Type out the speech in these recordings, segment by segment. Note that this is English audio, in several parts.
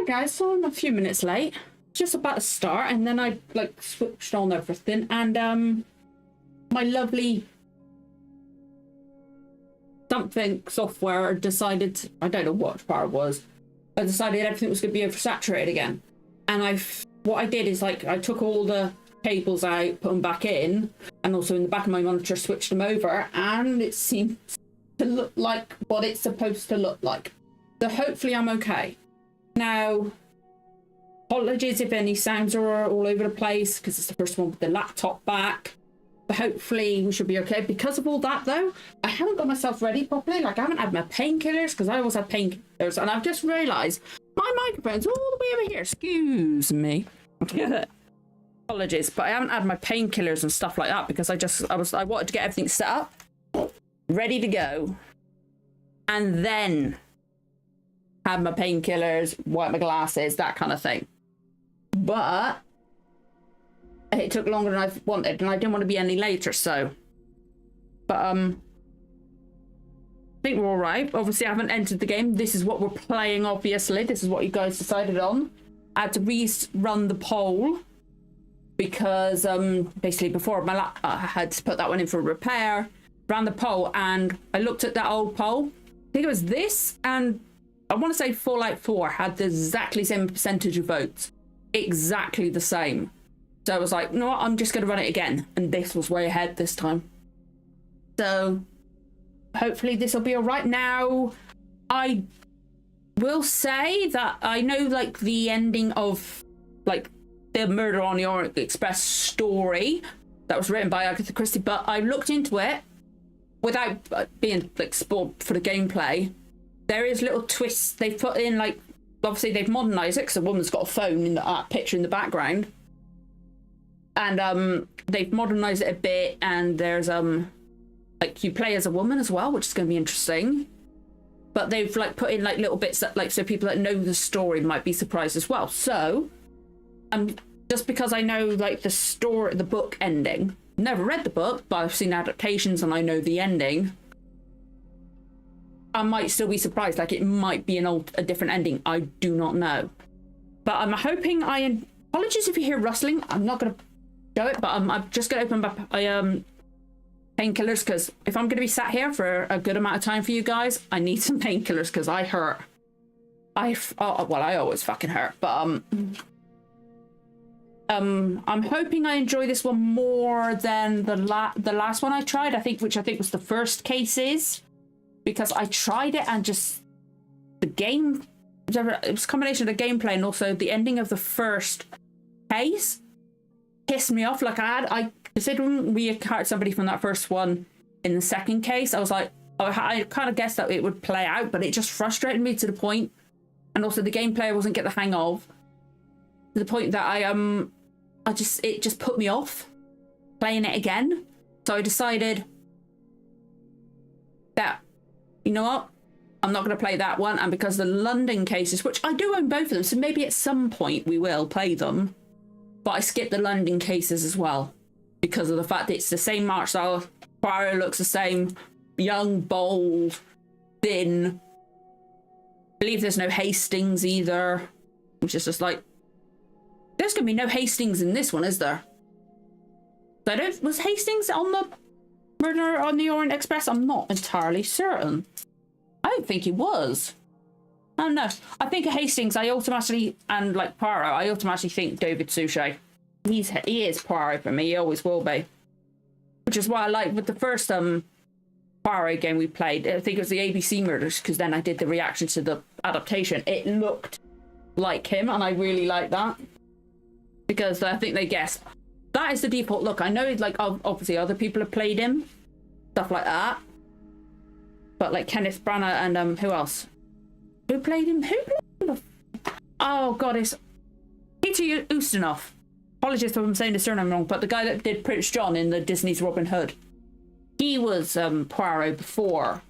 guys, so I'm a few minutes late. Just about to start, and then I like switched on everything, and my lovely something software decided, I don't know what part it was, I decided everything was going to be oversaturated again. And what I did is like I took all the cables out, put them back in, and also in the back of my monitor switched them over, and it seems to look like what it's supposed to look like. So hopefully I'm okay. Now, apologies if any sounds are all over the place, because it's the first one with the laptop back. But hopefully we should be okay. Because of all that, though, I haven't got myself ready properly. Like, I haven't had my painkillers, because I always have painkillers. And I've just realised my microphone's all the way over here. Excuse me. Apologies, but I haven't had my painkillers and stuff like that, because I wanted to get everything set up, ready to go. And then have my painkillers, wipe my glasses, that kind of thing. But it took longer than I wanted, and I didn't want to be any later, so. But I think we're all right. Obviously, I haven't entered the game. This is what we're playing, obviously. This is what you guys decided on. I had to rerun the poll because basically before I had to put that one in for repair, ran the poll, and I looked at that old poll. I think it was this, and I want to say Fallout 4 had the exactly same percentage of votes. Exactly the same. So I was like, no, I'm just going to run it again. And this was way ahead this time. So hopefully this will be all right. Now, I will say that I know like the ending of like the Murder on the Orient Express story that was written by Agatha Christie, but I looked into it without being like spoiled for the gameplay. There is little twists they've put in, like, obviously they've modernized it because a woman's got a phone in the picture in the background. And they've modernized it a bit, and there's like you play as a woman as well, which is going to be interesting. But they've like put in like little bits that like so people that know the story might be surprised as well. So just because I know like the story, the book ending, never read the book, but I've seen adaptations and I know the ending, I might still be surprised. Like it might be a different ending. I do not know. But I'm hoping apologies if you hear rustling. I'm not going to show it, but I'm just going to open up my painkillers, because if I'm going to be sat here for a good amount of time for you guys, I need some painkillers because I hurt. I always fucking hurt. But I'm hoping I enjoy this one more than the last one I tried. Which I think was the first Cases. Because I tried it and just the game, it was a combination of the gameplay and also the ending of the first case pissed me off. Like I considering we had hired somebody from that first one in the second case, I was like, I kind of guessed that it would play out, but it just frustrated me to the point, and also the gameplay I wasn't get the hang of, to the point that it just put me off playing it again. So I decided that, you know what? I'm not going to play that one. And because the London Cases, which I do own both of them, so maybe at some point we will play them. But I skipped the London Cases as well because of the fact that it's the same art style. Poirot looks the same. Young, bold, thin. I believe there's no Hastings either. Which is just like, there's going to be no Hastings in this one, is there? Was Hastings on the Murder on the Orient Express? I'm not entirely certain. I don't think he was. I don't know. I think of Hastings, I automatically, and like Poirot, I automatically think David Suchet. He is Poirot for me. He always will be. Which is why I like with the first Poirot game we played. I think it was the ABC Murders, because then I did the reaction to the adaptation. It looked like him, and I really like that because I think they guessed. That is the default look. I know, like, obviously other people have played him, stuff like that. But like Kenneth Branagh and who else? Who played him? Oh God, it's Peter Ustinov. Apologies if I'm saying the surname wrong, but the guy that did Prince John in the Disney's Robin Hood, he was Poirot before.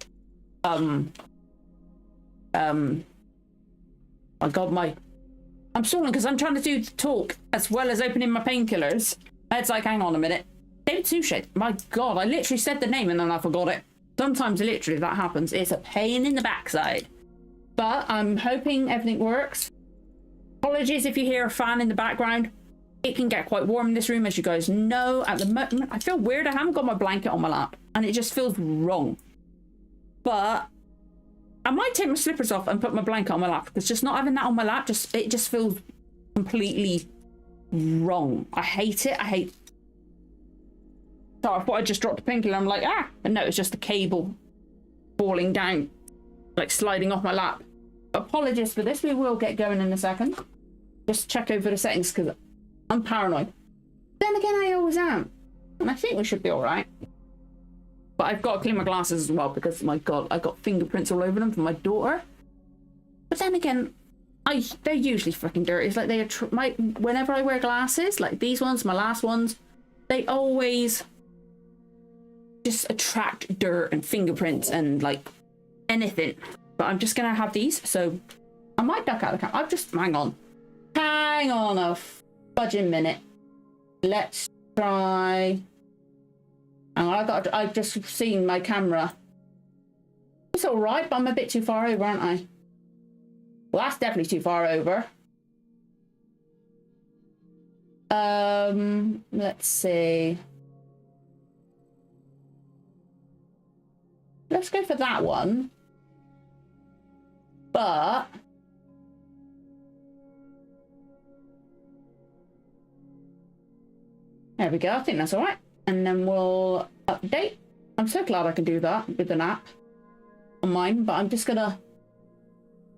I got I'm stalling because I'm trying to do the talk as well as opening my painkillers. It's like, hang on a minute. David Suchet. My God, I literally said the name and then I forgot it. Sometimes literally that happens. It's a pain in the backside. But I'm hoping everything works. Apologies if you hear a fan in the background. It can get quite warm in this room, as you guys know. At the moment, I feel weird. I haven't got my blanket on my lap, and it just feels wrong. But I might take my slippers off and put my blanket on my lap, because just not having that on my lap, it just feels completely wrong. I hate it. So I thought I just dropped a painkiller. I'm like, ah, and no, it's just the cable falling down, like sliding off my lap. Apologies for this. We will get going in a second. Just check over the settings because I'm paranoid. Then again, I always am, and I think we should be all right. But I've got to clean my glasses as well because, my God, I've got fingerprints all over them from my daughter. But then again, they're usually freaking dirty. It's like whenever I wear glasses, like these ones, my last ones, they always just attract dirt and fingerprints and like anything. But I'm just gonna have these, so I might duck out of the camera. I've just hang on a fudging minute. Let's try. I've just seen my camera. It's all right, but I'm a bit too far over, aren't I? Well, that's definitely too far over. Let's see. Let's go for that one. But there we go. I think that's all right. And then we'll update. I'm so glad I can do that with an app on mine, but I'm just gonna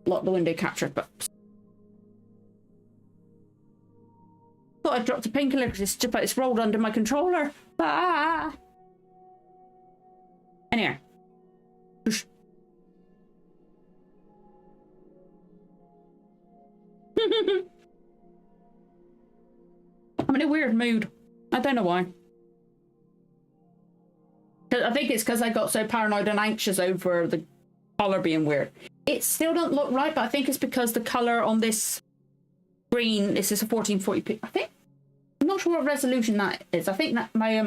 lock the window capture. But thought I dropped a painkiller because it's rolled under my controller. Ah. Anyway. I'm in a weird mood. I don't know why. I think it's because I got so paranoid and anxious over the color being weird. It still don't look right, but I think it's because the color on this screen, this is a 1440p. I think, I'm not sure what resolution that is. I think that my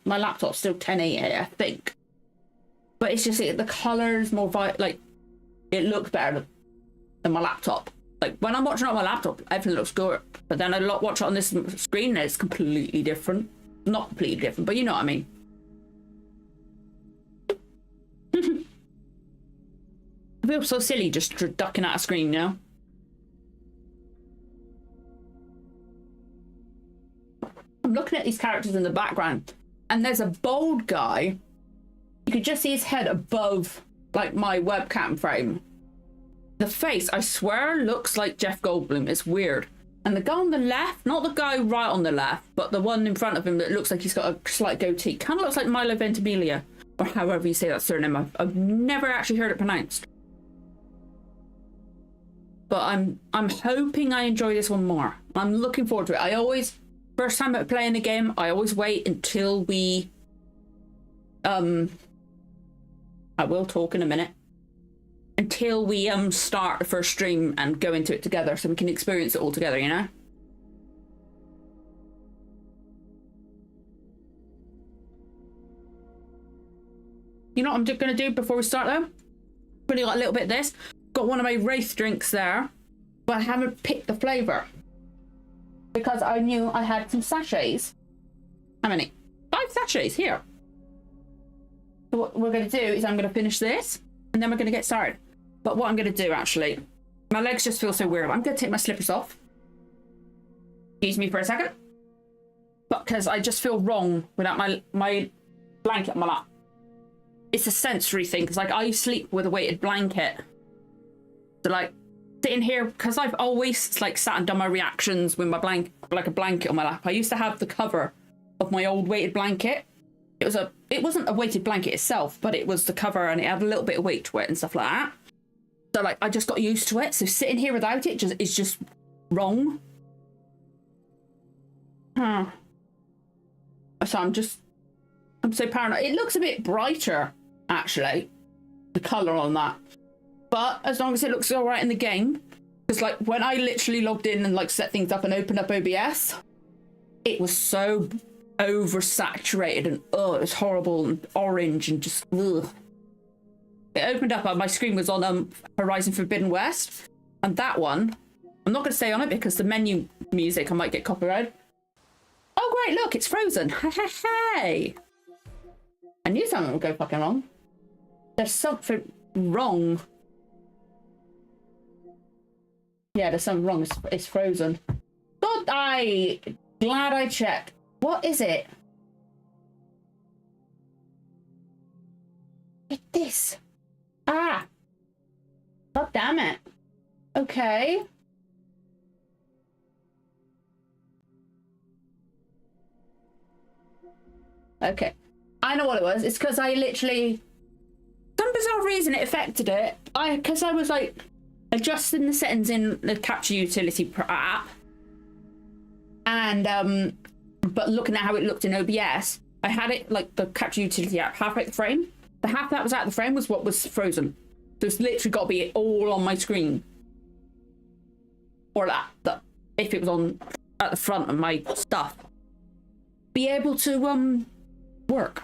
laptop's still 1080, I think. But it's just the color's more like it looks better than my laptop. Like when I'm watching it on my laptop, everything looks good. But then I watch it on this screen, and it's completely different. Not completely different, but you know what I mean. I feel so silly just ducking at a screen now. I'm looking at these characters in the background, and there's a bald guy. You could just see his head above, like, my webcam frame. The face, I swear, looks like Jeff Goldblum. It's weird. And the guy on the left, not the guy right on the left, but the one in front of him that looks like he's got a slight goatee, kind of looks like Milo Ventimiglia, or however you say that surname. I've never actually heard it pronounced. But I'm hoping I enjoy this one more. I'm looking forward to it. First time I'm playing the game, I always wait until we, I will talk in a minute. Until we start the first stream and go into it together so we can experience it all together, you know? You know what I'm going to do before we start though? Really got a little bit of this. Got one of my Wraith drinks there, but I haven't picked the flavour because I knew I had some sachets. How many? 5 sachets here. So what we're going to do is I'm going to finish this and then we're going to get started. But what I'm going to do, actually, my legs just feel so weird. I'm going to take my slippers off. Excuse me for a second. But because I just feel wrong without my blanket on my lap. It's a sensory thing, because like I sleep with a weighted blanket. So like sitting here, because I've always like sat and done my reactions with my like a blanket on my lap. I used to have the cover of my old weighted blanket. It wasn't a weighted blanket itself, but it was the cover and it had a little bit of weight to it and stuff like that. So like I just got used to it. So sitting here without it is just wrong. So I'm so paranoid. It looks a bit brighter, actually, the colour on that. But as long as it looks all right in the game, because like when I literally logged in and like set things up and opened up OBS, it was so oversaturated and it was horrible and orange and just ugh. It opened up, my screen was on Horizon Forbidden West, and that one I'm not going to stay on it because the menu music, I might get copyrighted. Oh, great, look, it's frozen. Hey. I knew something would go fucking wrong. There's something wrong. Yeah, there's something wrong. It's frozen. God, glad I checked. What is it? It's this. Ah. God damn it. Okay. Okay. I know what it was. It's because I literally, some bizarre reason it affected it. Because I was like adjusting the settings in the capture utility app, and but looking at how it looked in OBS, I had it like the capture utility app half at the frame. The half that was out of the frame was what was frozen. So it's literally got to be all on my screen, or that if it was on at the front of my stuff, be able to work.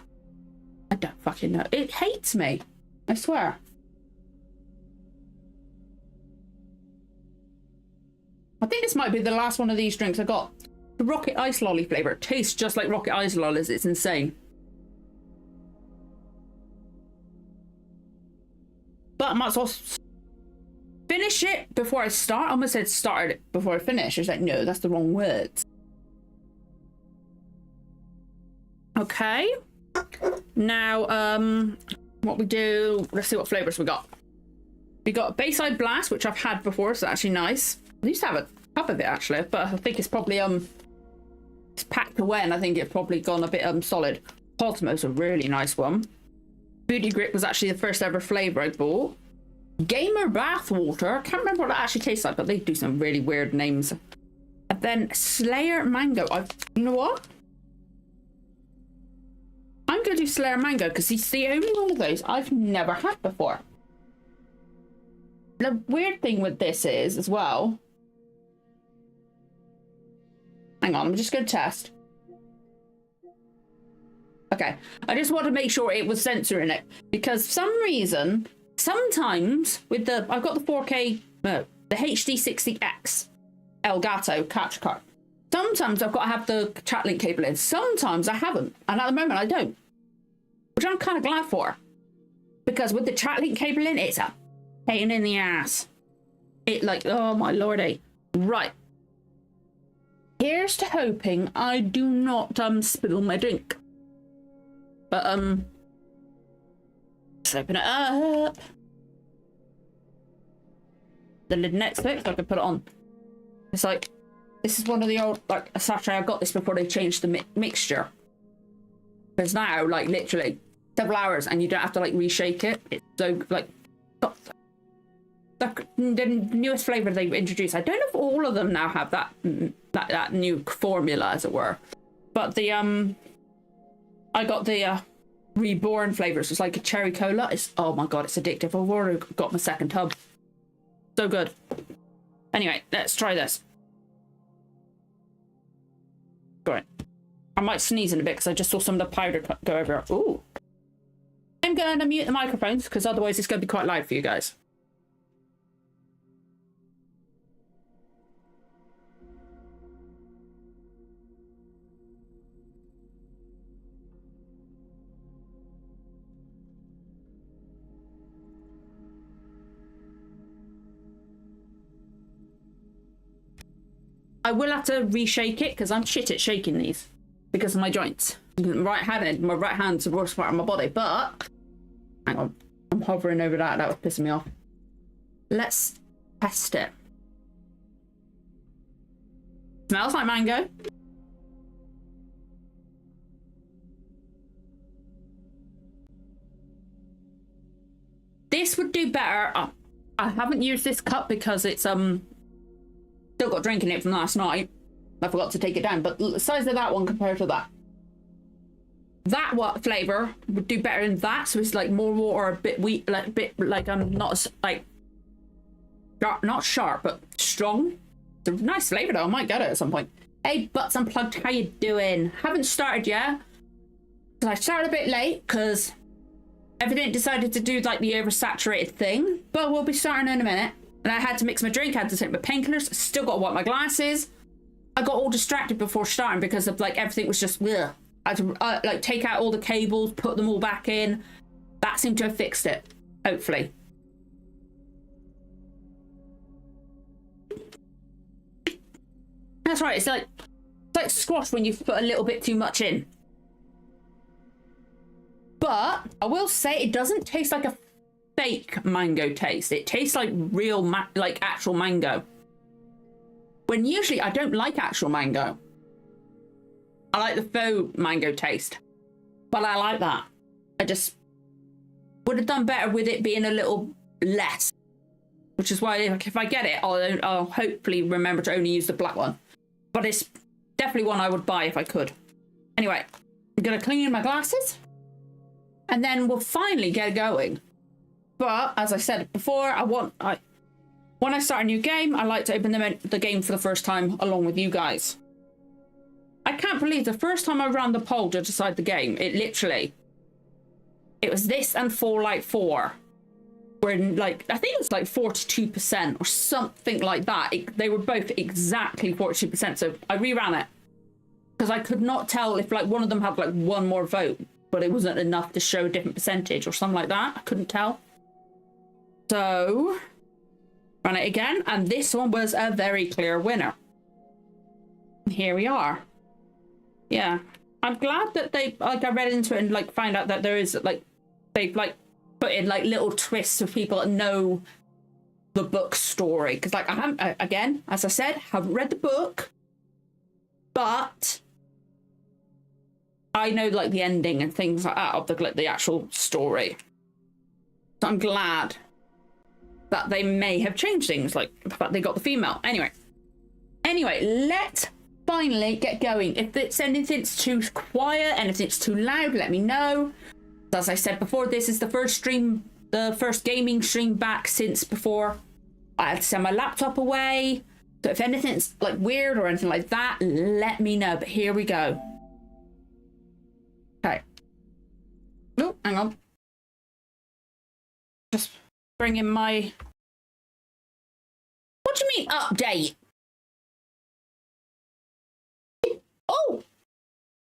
I don't fucking know. It hates me. I swear. I think this might be the last one of these drinks I got. The Rocket Ice Lolly flavour. It tastes just like Rocket Ice Lollies. It's insane. But I might as well finish it before I start. I almost said started it before I finish. I was like, no, that's the wrong words. Okay. Now, what we do, let's see what flavors we got. We got Bayside Blast, which I've had before, so actually nice. I used to have a cup of it actually, but I think it's probably it's packed away, and I think it's probably gone a bit solid. Cosmo's a really nice one. Booty Grip was actually the first ever flavor I bought. Gamer Bathwater, I can't remember what that actually tastes like, but they do some really weird names. And then Slayer Mango. You know what? I'm going to do Slayer Mango because it's the only one of those I've never had before. The weird thing with this is, as well... Hang on, I'm just going to test. Okay, I just want to make sure it was censoring it. Because for some reason, sometimes with the... I've got the 4K... No, the HD60X Elgato capture card. Sometimes I've got to have the chat link cable in. Sometimes I haven't. And at the moment I don't. Which I'm kind of glad for. Because with the chat link cable in, it's a pain in the ass. It like, oh my lordy. Right. Here's to hoping I do not spill my drink. But let's open it up. The lid next to it so I can put it on. It's like, this is one of the old, like, a sachet. I got this before they changed the mixture. Because now, like, literally several hours and you don't have to, like, reshake it. It's so, like, the newest flavour they've introduced. I don't know if all of them now have that new formula, as it were. But the, I got the Reborn flavours. It's like a cherry cola. It's, oh my God, it's addictive. I've already got my second tub. So good. Anyway, let's try this. Great. I might sneeze in a bit because I just saw some of the powder go over. Ooh. I'm going to mute the microphones because otherwise it's going to be quite loud for you guys. I will have to reshake it because I'm shit at shaking these because of my joints. My right hand's the worst part of my body, but hang on, I'm hovering over that. That was pissing me off. Let's test it. Smells like mango. This would do better. I haven't used this cup because it's still got drink in it from last night. I forgot to take it down, but the size of that one compared to that. That what flavour would do better in that, so it's like more water, a bit weak, like a bit like not as like not sharp but strong. It's a nice flavour though. I might get it at some point. Hey, Butts Unplugged, how you doing? Haven't started yet. I started a bit late because everything decided to do like the oversaturated thing, but we'll be starting in a minute. And I had to mix my drink, I had to take my painkillers, still got to wipe my glasses. I got all distracted before starting because of like everything was just ugh. I had to like take out all the cables, put them all back in. That seemed to have fixed it, hopefully. That's right, it's like squash when you've put a little bit too much in. But I will say it doesn't taste like a fake mango taste. It tastes like real, like actual mango. When usually I don't like actual mango. I like the faux mango taste. But I like that. I just would have done better with it being a little less. Which is why if I get it, I'll hopefully remember to only use the black one. But it's definitely one I would buy if I could. Anyway, I'm going to clean my glasses. And then we'll finally get going. But as I said before, when I start a new game, I like to open the game for the first time along with you guys. I can't believe the first time I ran the poll to decide the game, it was this and Fallout 4. Where like, I think it was like 42% or something like that. They were both exactly 42%. So I reran it because I could not tell if like one of them had like one more vote, but it wasn't enough to show a different percentage or something like that. I couldn't tell. So run it again, and this one was a very clear winner. Here we are. Yeah, I'm glad that they like I read into it and like find out that there is like they've like put in like little twists for people that know the book story, because like I haven't again, as I said, haven't read the book, but I know like the ending and things like that of the actual story. So I'm glad that they may have changed things, like the fact they got the female. Anyway, let's finally get going. If it's anything's too quiet, anything's too loud, let me know. As I said before, this is the first gaming stream back since before I had to send my laptop away. So if anything's like weird or anything like that, let me know. But here we go. Okay. Oh, hang on. Just bring in my... What do you mean, update? Oh!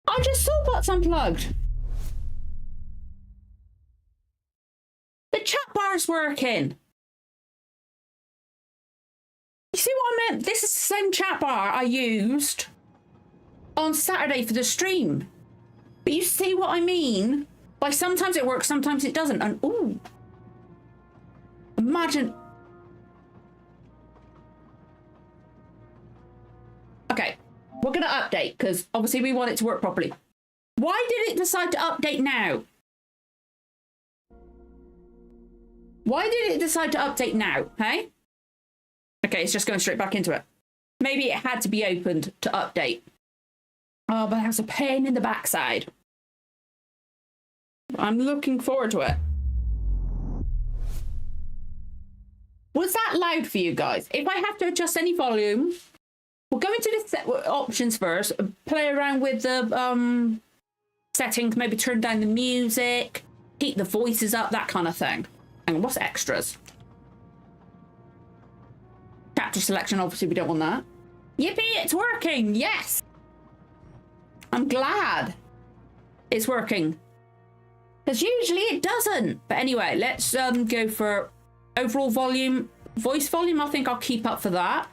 I just saw what's unplugged. The chat bar's working. You see what I meant? This is the same chat bar I used on Saturday for the stream. But you see what I mean? Like sometimes it works, sometimes it doesn't. And ooh. Imagine. Okay, we're gonna update because obviously we want it to work properly. Why did it decide to update now? Why did it decide to update now, hey? Okay, it's just going straight back into it. Maybe it had to be opened to update. Oh, but that's a pain in the backside. I'm looking forward to it. Was that loud for you guys? If I have to adjust any volume, we'll go into the options first, play around with the settings, maybe turn down the music, keep the voices up, that kind of thing. And what's extras? Chapter selection, obviously we don't want that. Yippee, it's working, yes! I'm glad it's working. Because usually it doesn't. But anyway, let's go for overall volume. Voice volume, I think I'll keep up for that.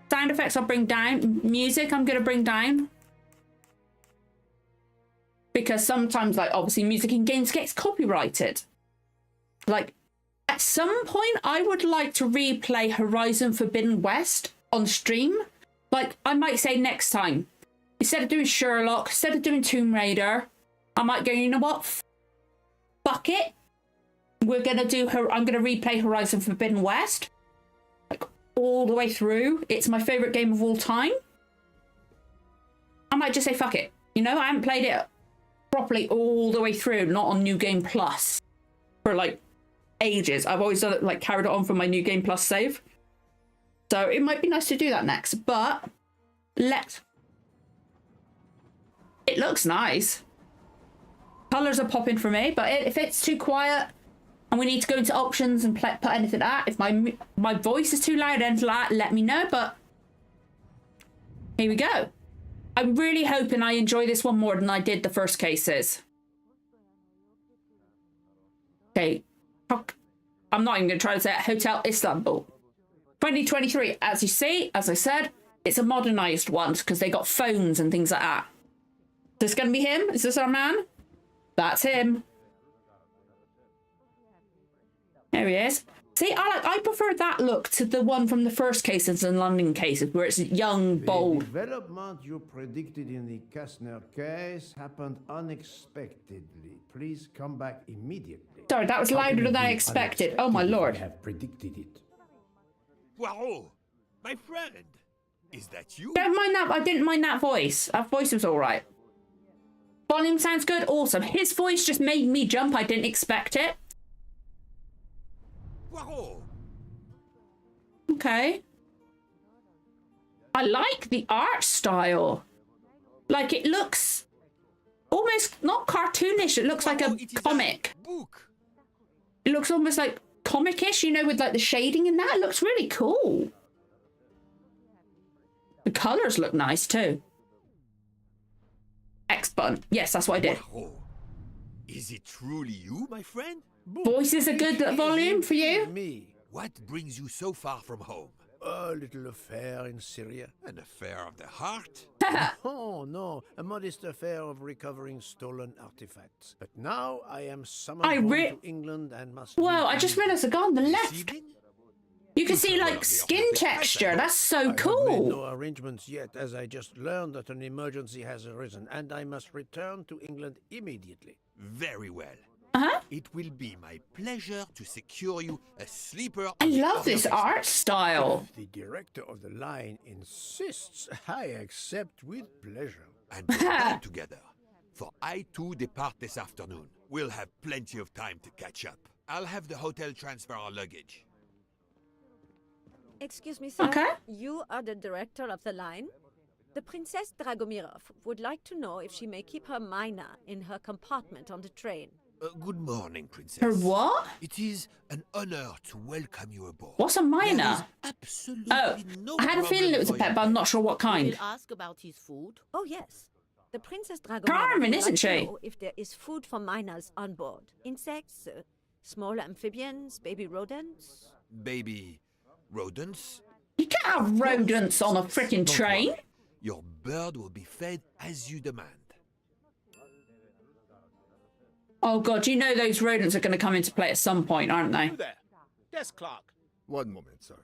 Sound effects I'll bring down. Music I'm going to bring down. Because sometimes, like, obviously music in games gets copyrighted. Like, at some point, I would like to replay Horizon Forbidden West on stream. Like, I might say next time, instead of doing Sherlock, instead of doing Tomb Raider, I might go, you know what? Fuck it. We're going to do I'm going to replay Horizon Forbidden West. Like, all the way through. It's my favorite game of all time. I might just say, fuck it. You know, I haven't played it properly all the way through, not on New Game Plus for like ages. I've always done it, like carried it on from my New Game Plus save. So it might be nice to do that next, but it looks nice. Colors are popping for me, but if it's too quiet, And we need to go into options and put anything at. If my voice is too loud, anything like that, let me know. But here we go. I'm really hoping I enjoy this one more than I did the first cases. Okay. I'm not even going to try to say it. Hotel Istanbul. 2023. As you see, as I said, it's a modernized one because they got phones and things like that. Is this going to be him? Is this our man? That's him. There he is. See, I prefer that look to the one from the first cases and London cases, where it's young, bold. The development you predicted in the Kastner case happened unexpectedly. Please come back immediately. Sorry, that was louder than I expected. Oh my lord. I have predicted it. Poirot, my friend, is that you? Don't mind that. I didn't mind that voice. That voice was all right. Volume sounds good. Awesome. His voice just made me jump. I didn't expect it. Poirot. Okay. I like the art style. Like, it looks almost not cartoonish. It looks like a comic. Book. It looks almost like comic-ish, you know, with like the shading in that. It looks really cool. The colors look nice too. X button. Yes, that's what I did. Poirot. Is it truly you, my friend? Voice is a good volume for you? Me. What brings you so far from home? A little affair in Syria. An affair of the heart? Oh, no. A modest affair of recovering stolen artifacts. But now I am summoned home to England and must... Whoa, I just realized I got on the left. Deceiving? You can see like skin texture. That's so I have made cool. no arrangements yet, as I just learned that an emergency has arisen, and I must return to England immediately. Very well. Uh-huh. It will be my pleasure to secure you a sleeper. I on the love this Orient art Express. style. If the director of the line insists, I accept with pleasure. And we'll dine together. For I too depart this afternoon. We'll have plenty of time to catch up. I'll have the hotel transfer our luggage. Excuse me, sir. Okay. You are the director of the line? The Princess Dragomirov would like to know if she may keep her mina in her compartment on the train. Good morning, Princess. Her what? It is an honor to welcome you aboard. What's a There is minor? absolutely Oh, no I had a feeling it was a problem pet, but I'm not sure what You kind. will ask about his food. Oh, yes. The Princess Dragomirov Charming, would isn't like to she? know if there is food for minors on board. Insects, small amphibians, baby rodents. Baby rodents. You can't have rodents on a freaking Don't train. worry. Your bird will be fed as you demand. Oh god, you know those rodents are going to come into play at some point, aren't they? You there, desk clerk. One moment, sir.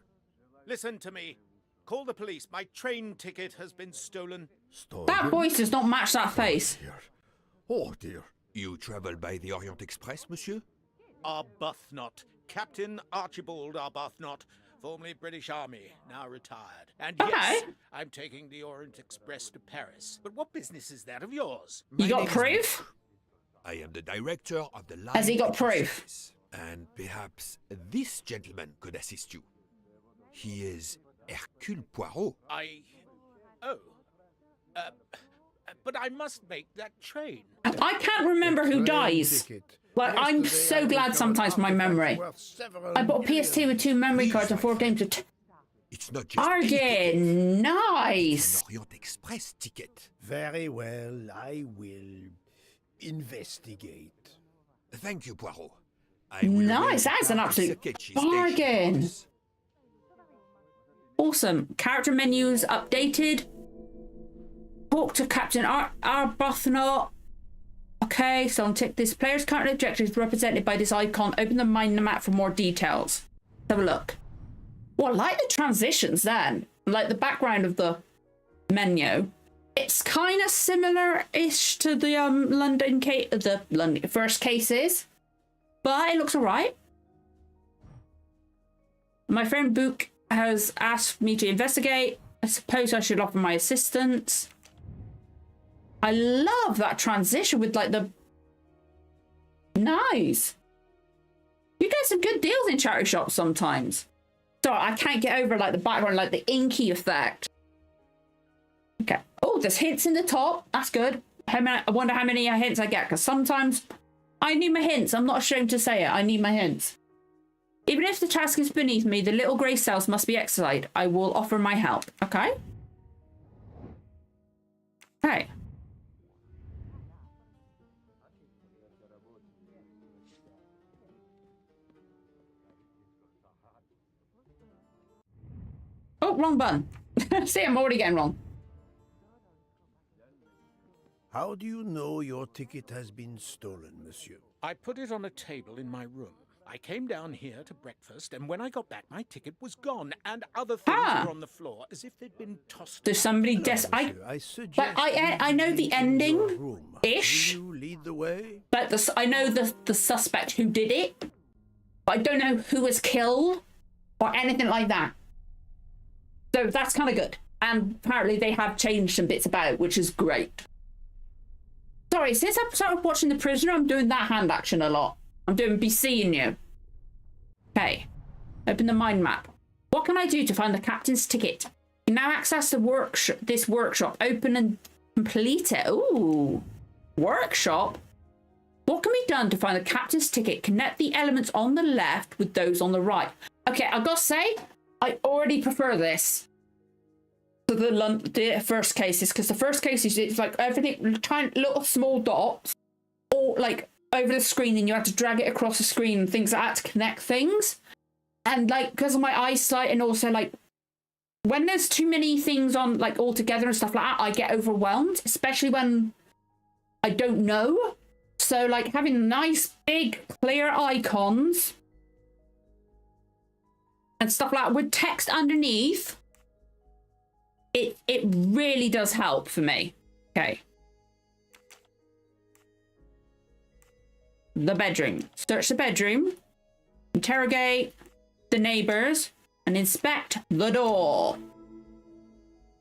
Listen to me. Call the police. My train ticket has been stolen. Stolen? That voice does not match that face. Dear. Oh, dear. You travel by the Orient Express, monsieur? Arbuthnot. Captain Archibald Arbuthnot, formerly British Army, now retired. And Okay. yes, I'm taking the Orient Express to Paris. But what business is that of yours? You My got name is proof? Luc. I am the director of the line. Has he got and proof? service. And perhaps this gentleman could assist you. He is Hercule Poirot. But I must make that train. I can't remember who Train dies. ticket. Like, I'm Yesterday, so I glad recovered sometimes my artifacts memory. worth several I bought a PS2 million. with 2 memory Please, cards and my 4 friend. games of... It's not just any ticket, Argin, nice. it's an Orient Express ticket. Very well, I will investigate. Thank you, Poirot. I will Nice, arrange that is an a absolute Sakechi bargain. station. Awesome. Character menus updated. Talk to Captain Arbuthnot. Okay, so untick this. Player's current objective is represented by this icon. Open the mind map for more details. Let's have a look. Well, I like the transitions then. Like the background of the menu. It's kind of similar-ish to the London first cases. But it looks alright. My friend Book has asked me to investigate. I suppose I should offer my assistance. I love that transition with like the... Nice. You get some good deals in charity shops sometimes. So I can't get over like the background, like the inky effect. Okay. Oh, there's hints in the top. That's good. I wonder how many hints I get, because sometimes I need my hints. I'm not ashamed to say it. I need my hints. Even if the task is beneath me, the little grey cells must be exercised. I will offer my help. Okay? Okay. Oh, wrong button. See, I'm already getting wrong. How do you know your ticket has been stolen, monsieur? I put it on a table in my room. I came down here to breakfast, and when I got back, my ticket was gone, and other things were on the floor, as if they'd been tossed. There's somebody I know the ending ish. Will you lead the way? But I know the suspect who did it, but I don't know who was killed or anything like that. So that's kind of good. And apparently they have changed some bits about, which is great. Sorry, since I started watching The Prisoner, I'm doing that hand action a lot. I'm doing be seeing you. Okay. Open the mind map. What can I do to find the captain's ticket? You now access the this workshop. Open and complete it. Ooh. Workshop? What can be done to find the captain's ticket? Connect the elements on the left with those on the right. Okay, I've got to say, I already prefer this to the first cases, because the first cases, it's like everything, tiny little small dots, all like over the screen, and you had to drag it across the screen and things like that to connect things. And like, because of my eyesight, and also like when there's too many things on like all together and stuff like that, I get overwhelmed, especially when I don't know. So like having nice big clear icons and stuff like that with text underneath, it really does help for me. Okay. The bedroom. Search the bedroom, interrogate the neighbors, and inspect the door.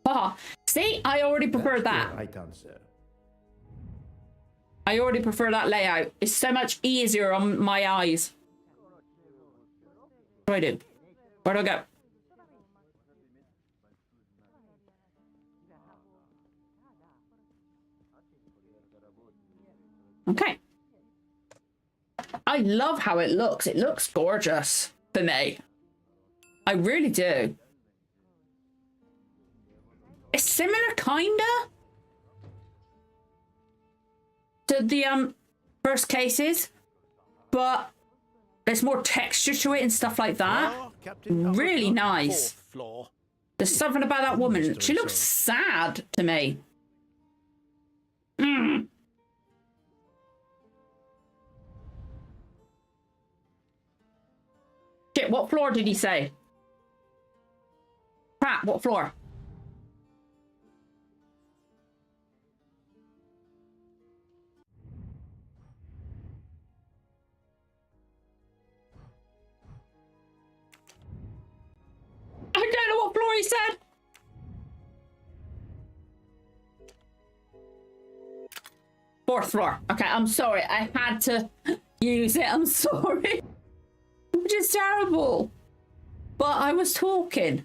Ah, see, I already prefer that. Right answer. I already prefer that layout. It's so much easier on my eyes. What do I do? Where do I go? Okay. I love how it looks. It looks gorgeous for me. I really do. It's similar, kinda, to the first cases, but there's more texture to it and stuff like that. Really nice. There's something about that woman. She looks sad to me. Shit, what floor did he say? Crap, what floor? I don't know what floor he said. Fourth floor. Okay, I'm sorry. I had to use it. I'm sorry. Which is terrible. But I was talking.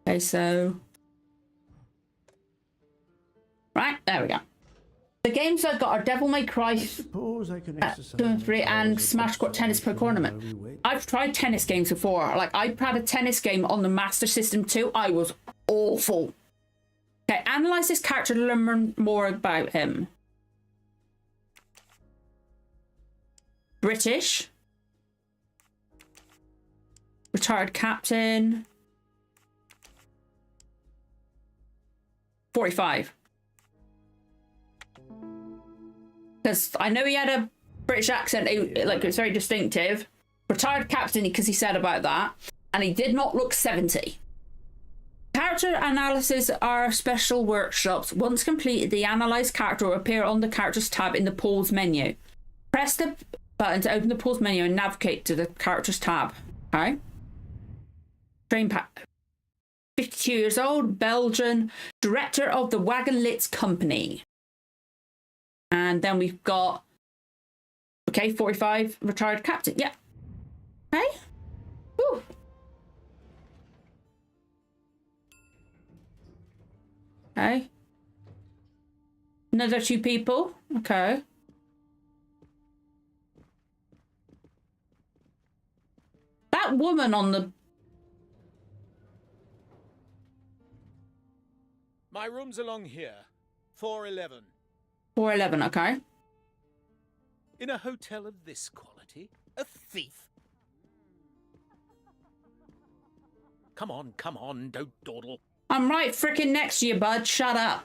Okay, so. Right, there we go. The games I've got are Devil May Cry 2 and 3 and Smash Squad Tennis Pro Tournament. I've tried tennis games before. Like, I had a tennis game on the Master System too. I was awful. Okay, analyze this character to learn more about him. British. Retired captain. 45. Because I know he had a British accent, like it's very distinctive. Retired captain, because he said about that. And he did not look 70. Character analysis are special workshops. Once completed, the analyzed character will appear on the characters tab in the pause menu. Press the button to open the pause menu and navigate to the characters tab. Okay. Train pack. 52 years old, Belgian, director of the Wagenlitz Company. And then we've got, okay, 45, retired captain. Yeah. Okay. Woo. Okay. Another 2 people. Okay. that woman on the... My room's along here. 411. 411, okay. In a hotel of this quality? A thief? Come on, don't dawdle. I'm right frickin' next to you, bud. Shut up.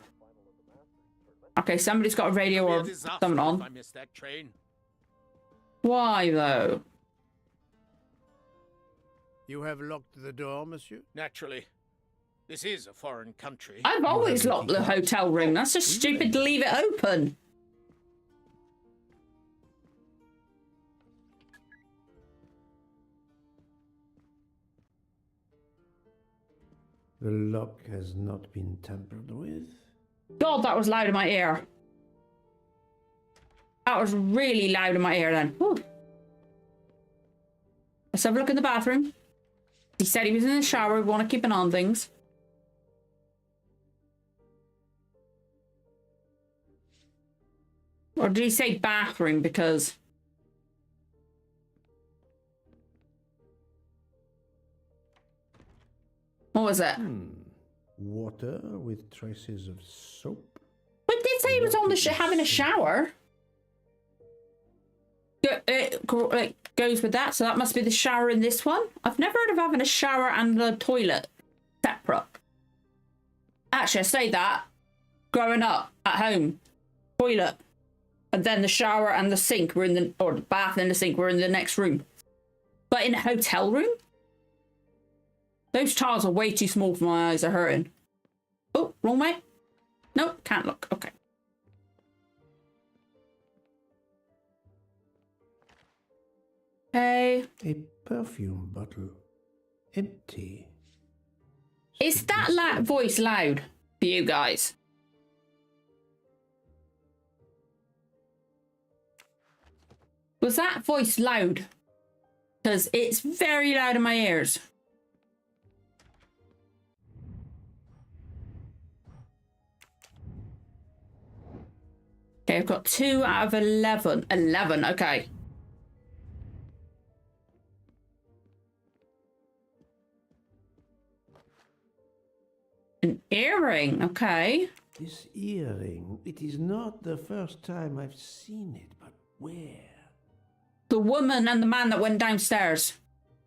Okay, somebody's got a radio or something on. If I missed that train. Why, though? You have locked the door, monsieur? Naturally. This is a foreign country. I've always locked the hotel room. That's just stupid to leave it open. The lock has not been tampered with. God, that was loud in my ear. That was really loud in my ear then. Whew. Let's have a look in the bathroom. He said he was in the shower. We want to keep an eye on things. Or did he say bathroom because... What was it? Water with traces of soap. But it did say he was on the having a shower. It goes with that, so that must be the shower in this one. I've never heard of having a shower and the toilet separate. Actually, I say that. Growing up at home, toilet, and then the shower and the sink were in the, or the bath and the sink were in the next room. But in a hotel room? Those tiles are way too small for my eyes, are hurting. Oh, wrong way? Nope, can't look. Okay. Okay. A perfume bottle. Empty. Is that voice loud for you guys? Was that voice loud? Because it's very loud in my ears. Okay, I've got 2 out of 11. 11, okay. An earring, okay. This earring, it is not the first time I've seen it, but where? The woman and the man that went downstairs,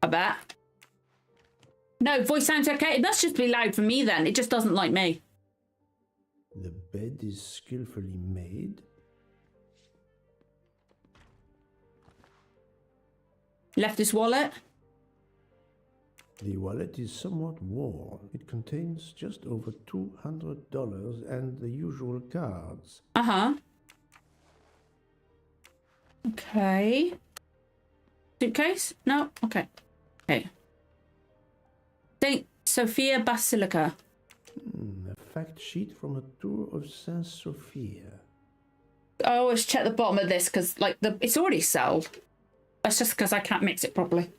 I bet. No, voice sounds okay. It must just be loud for me then. It just doesn't like me. The bed is skillfully made. Left his wallet. The wallet is somewhat worn. It contains just over $200 and the usual cards. Uh-huh. Okay. Suitcase? No? Okay. Okay. St. Sophia Basilica. A fact sheet from a tour of Saint Sophia. I always check the bottom of this because, like, it's already sold. That's just because I can't mix it properly.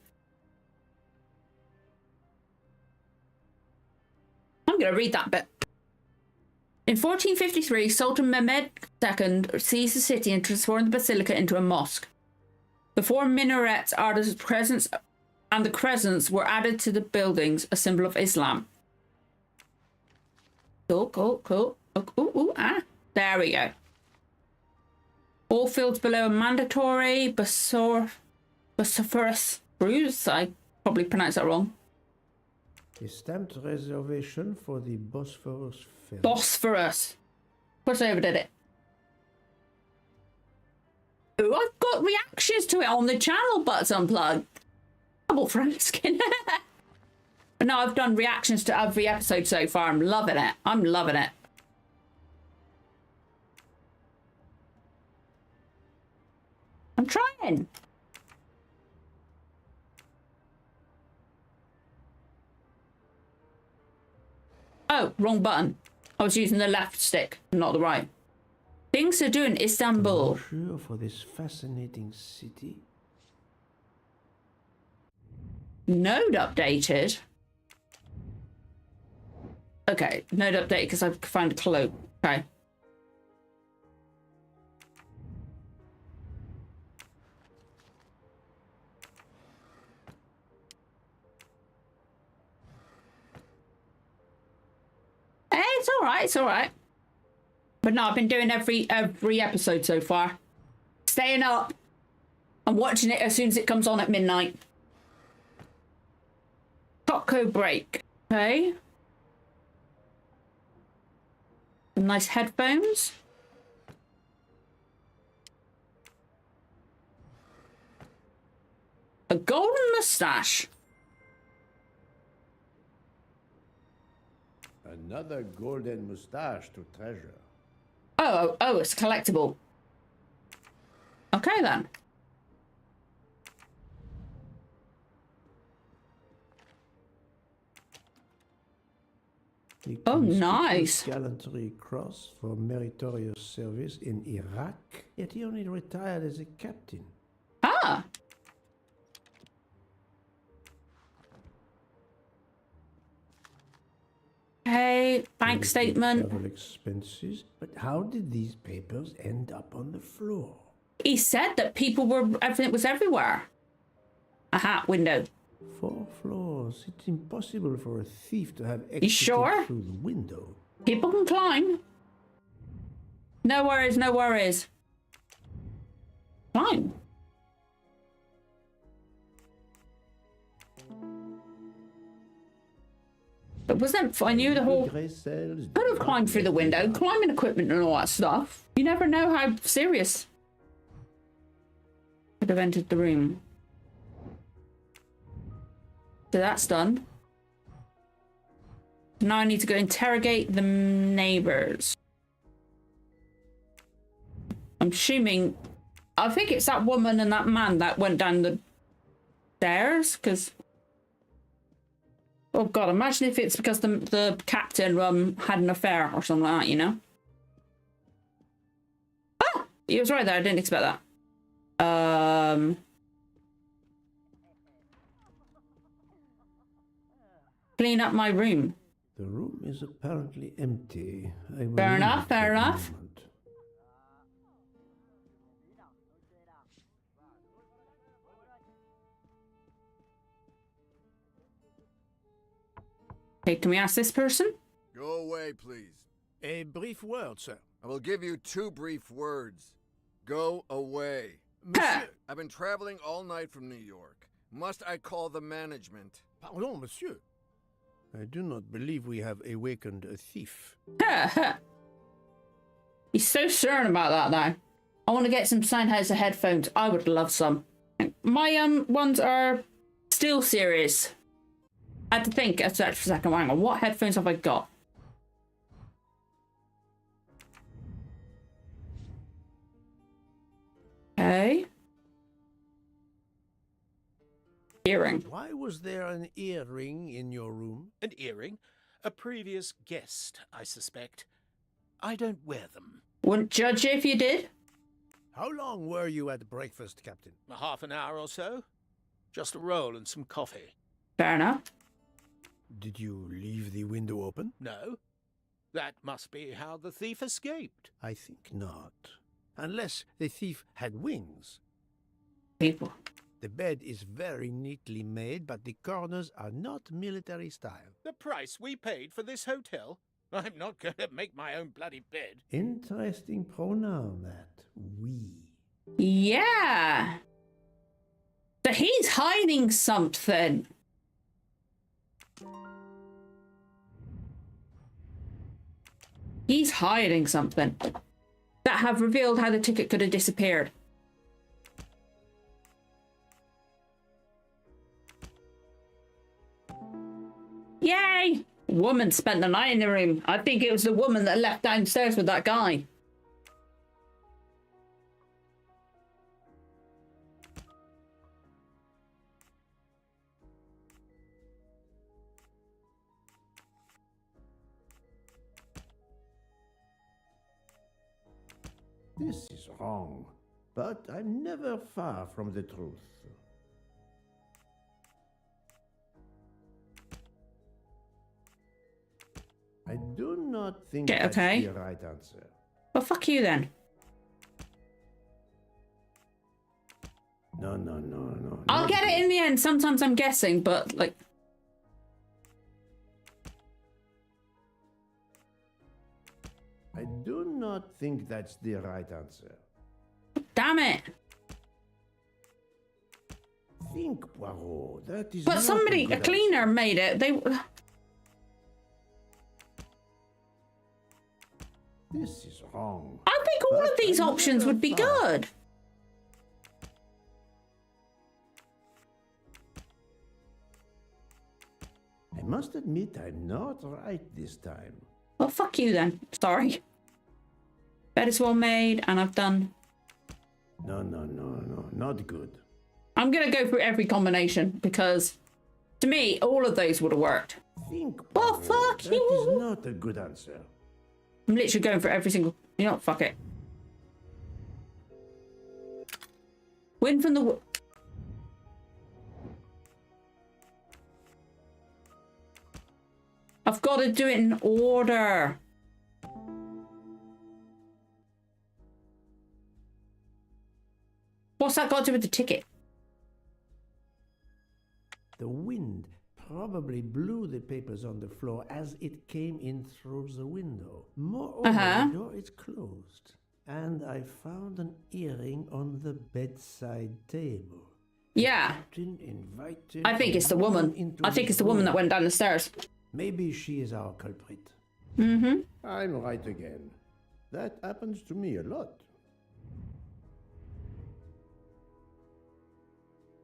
I'm going to read that bit. In 1453, Sultan Mehmed II seized the city and transformed the basilica into a mosque. The 4 minarets are the crescents, and the crescents were added to the buildings, a symbol of Islam. Cool, cool, cool. There we go. All fields below are mandatory. Bosphorus Bruise. I probably pronounced that wrong. A stamped reservation for the Bosphorus film. Bosphorus. Of course I overdid it. Oh, I've got reactions to it on the channel, Butts Unplugged. Double for asking. But no, I've done reactions to every episode so far. I'm loving it. I'm loving it. I'm trying. Oh, wrong button. I was using the left stick, not the right. Things to do in Istanbul. Brochure for this fascinating city. Node updated. Okay, node updated because I've found a clue. Okay. all right. It's all right. But no, I've been doing every episode so far. Staying up and watching it as soon as it comes on at midnight. Taco break. Okay. Some nice headphones. A golden mustache. Another golden mustache to treasure. Oh, it's collectible. Okay then. Oh, nice. Gallantry Cross for meritorious service in Iraq, yet he only retired as a captain. Ah. Hey, bank statement. Travel expenses, but how did these papers end up on the floor? He said that everything was everywhere. Aha, window. 4 floors. It's impossible for a thief to have You exited sure? through the window. People can climb. No worries, no worries. Climb. But wasn't I knew the whole could have climbed through the window, climbing equipment and all that stuff. You never know how serious. Could have entered the room. So that's done. Now I need to go interrogate the neighbors. I'm assuming, I think it's that woman and that man that went down the stairs, because oh god, imagine if it's because the captain had an affair or something like that, you know? Ah! He was right there, I didn't expect that. Clean up my room. The room is apparently empty. Fair enough, fair enough. Okay, can we ask this person? Go away, please. A brief word, sir. I will give you 2 brief words. Go away. Monsieur. I've been traveling all night from New York. Must I call the management? Pardon, monsieur. I do not believe we have awakened a thief. He's so certain about that, though. I want to get some Sennheiser headphones. I would love some. My ones are Steel Series. I had to think for a second. Hang on, what headphones have I got? Okay. Earring. Why was there an earring in your room? An earring? A previous guest, I suspect. I don't wear them. Wouldn't judge you if you did. How long were you at breakfast, Captain? Half an hour or so. Just a roll and some coffee. Fair enough. Did you leave the window open? No. That must be how the thief escaped. I think not. Unless the thief had wings. People. The bed is very neatly made, but the corners are not military style. The price we paid for this hotel? I'm not going to make my own bloody bed. Interesting pronoun, that. We. Yeah. So he's hiding something. He's hiding something that have revealed how the ticket could have disappeared. Yay! Woman spent the night in the room. I think it was the woman that left downstairs with that guy. This is wrong, but I'm never far from the truth. I do not think that's the right answer. Well, fuck you then. No. I'll get it in the end. Sometimes I'm guessing, but like... I do not think that's the right answer. Damn it. Think, Poirot. That is But not somebody, a good cleaner, answer. made it. This is wrong. I think all of these options would be good. I must admit I'm not right this time. Well, fuck you then. Sorry. Bed is well made, and I've done... No, not good. I'm going to go through every combination, because to me, all of those would have worked. Think, Well, Poirot. fuck That you. is not a good answer. I'm literally going for every single... You know what? Fuck it. Win from the... I've got to do it in order. What's that got to do with the ticket? The wind probably blew the papers on the floor as it came in through the window. Moreover, the door is closed. And I found an earring on the bedside table. Yeah. Captain invited I think it's the woman. into I think his it's the woman that room. went down the stairs. Maybe she is our culprit. Mm-hmm. I'm right again. That happens to me a lot.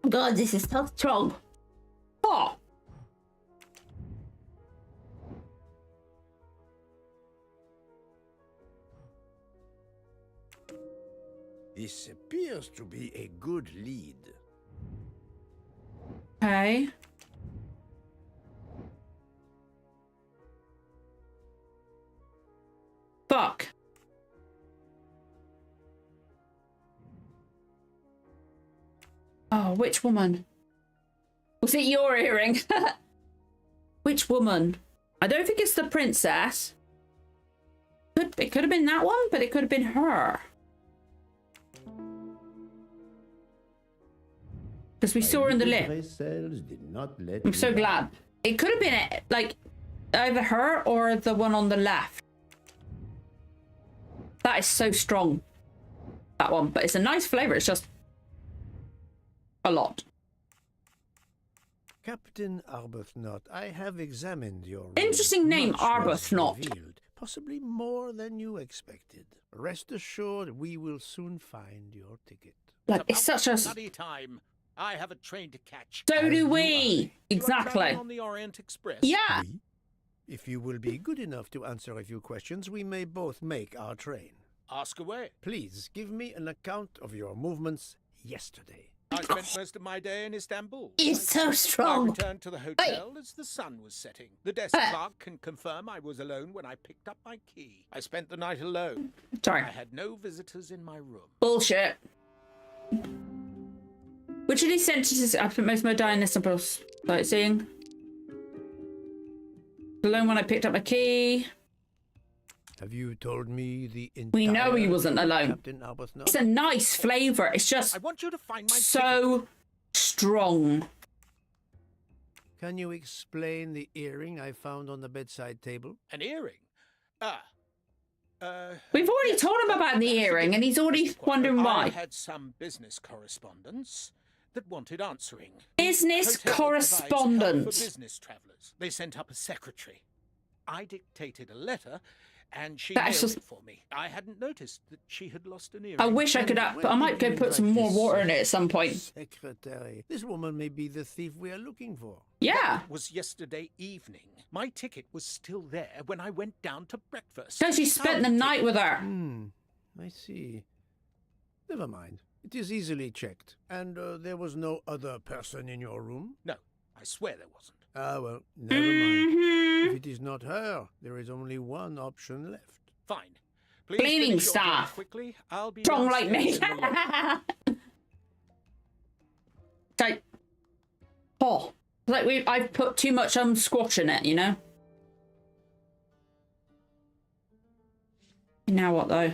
God, this is so strong. Oh. This appears to be a good lead. Okay. Fuck. Oh, which woman? Was it your earring? Which woman? I don't think it's the princess. It could have been that one, but it could have been her. Because we saw her in the lip. I'm so glad. It could have been like either her or the one on the left. That is so strong. That one, but it's a nice flavor. It's just a lot. Captain Arbuthnot, I have examined your room. Interesting name, Much was Arbuthnot. revealed, possibly more than you expected. Rest assured, we will soon find your ticket. Like it's such a. Bloody time. I have a train to catch. So do You we. You are Exactly. traveling on the Orient Express. Yeah. Oui. If you will be good enough to answer a few questions, we may both make our train. Ask away. Please give me an account of your movements yesterday. I spent most of my day in Istanbul. He's so I strong. returned to the hotel as the sun was setting. The desk clerk can confirm I was alone when I picked up my key. I spent the night alone. Sorry. I had no visitors in my room. Bullshit. Which of these sentences I spent most of my day in Istanbul sightseeing? Alone when I picked up my key. Have you told me the entire We know he wasn't alone. Captain Arbuthnot? It's a nice flavour. It's just I want you to find my ticket. so strong. Can you explain the earring I found on the bedside table? An earring? We've already told him about the earring and he's already wondering I why. had some business correspondence that wanted answering. Business Hotel provides help correspondence. for business travellers. They sent up a secretary. I dictated a letter, and she That's mailed just- it for me. I hadn't noticed that she had lost an earring. I wish I could have, but I might go put some more water in it at some point. Secretary. This woman may be the thief we are looking for. Yeah. It was yesterday evening. My ticket was still there when I went down to breakfast. So she spent the night with her. I see. Never mind. It is easily checked. And there was no other person in your room? No, I swear there wasn't. Ah, well, never mind. If it is not her, there is only one option left. Fine. Please Cleaning finish your job staff. quickly. I'll be Strong like me. downstairs in the lobby. Like, oh, like I've put too much squash in it, you know. Now what though?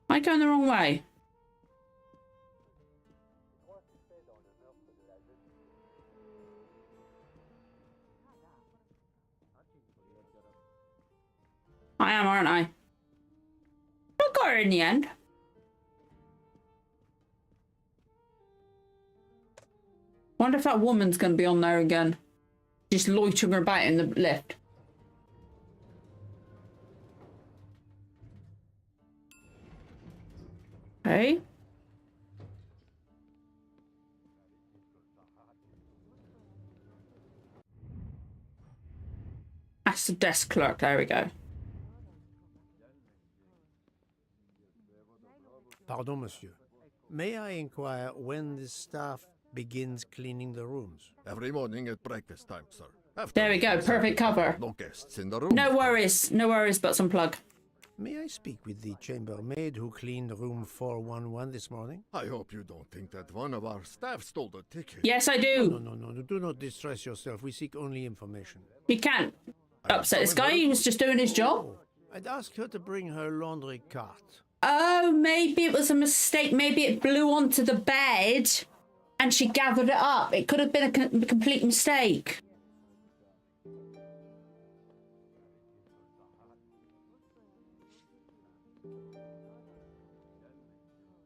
Am I going the wrong way? I am, aren't I? I got her in the end. Wonder if that woman's going to be on there again. Just loitering about in the lift. Okay. That's the desk clerk. There we go. Pardon, monsieur. May I inquire when the staff begins cleaning the rooms? Every morning at breakfast time, sir. There we go. Perfect cover. No guests in the room. No worries. No worries, but some plug. May I speak with the chambermaid who cleaned room 411 this morning? I hope you don't think that one of our staff stole the ticket. Yes, I do. No. Do not distress yourself. We seek only information. You can't upset this guy. He was just doing his job. I'd ask her to bring her laundry cart. Oh, maybe it was a mistake. Maybe it blew onto the bed and she gathered it up. It could have been a complete mistake.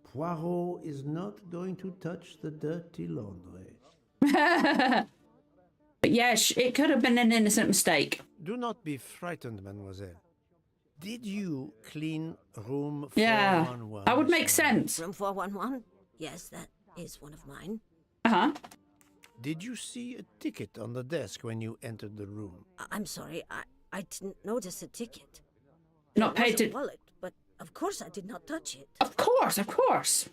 Poirot is not going to touch the dirty laundry. But yeah, it could have been an innocent mistake. Do not be frightened, mademoiselle. Did you clean room 411? Yeah, that would make sense. Room 411? Yes, that is one of mine. Uh-huh. Did you see a ticket on the desk when you entered the room? I'm sorry, I didn't notice a ticket. Not paid to... wallet, but of course I did not touch it. Of course, of course.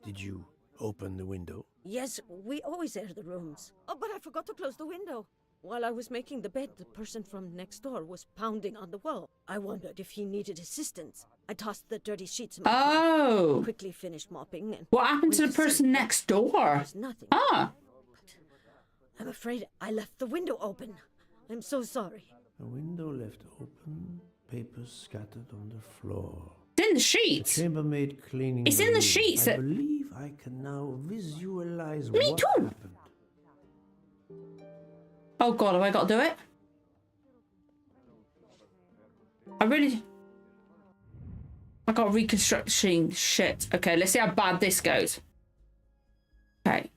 Did you open the window? Yes, we always air the rooms. Oh, but I forgot to close the window. While I was making the bed, the person from next door was pounding on the wall. I wondered if he needed assistance. I tossed the dirty sheets in my car, quickly finished mopping. And what happened to the person next door? There's nothing. Ah. But I'm afraid I left the window open. I'm so sorry. The window left open, papers scattered on the floor. It's in the sheets. The chambermaid cleaning. It's in the sheets. I believe I can now visualize Me what too. happened. Oh God, have I got to do it? I got reconstruction shit. Okay, let's see how bad this goes. Okay.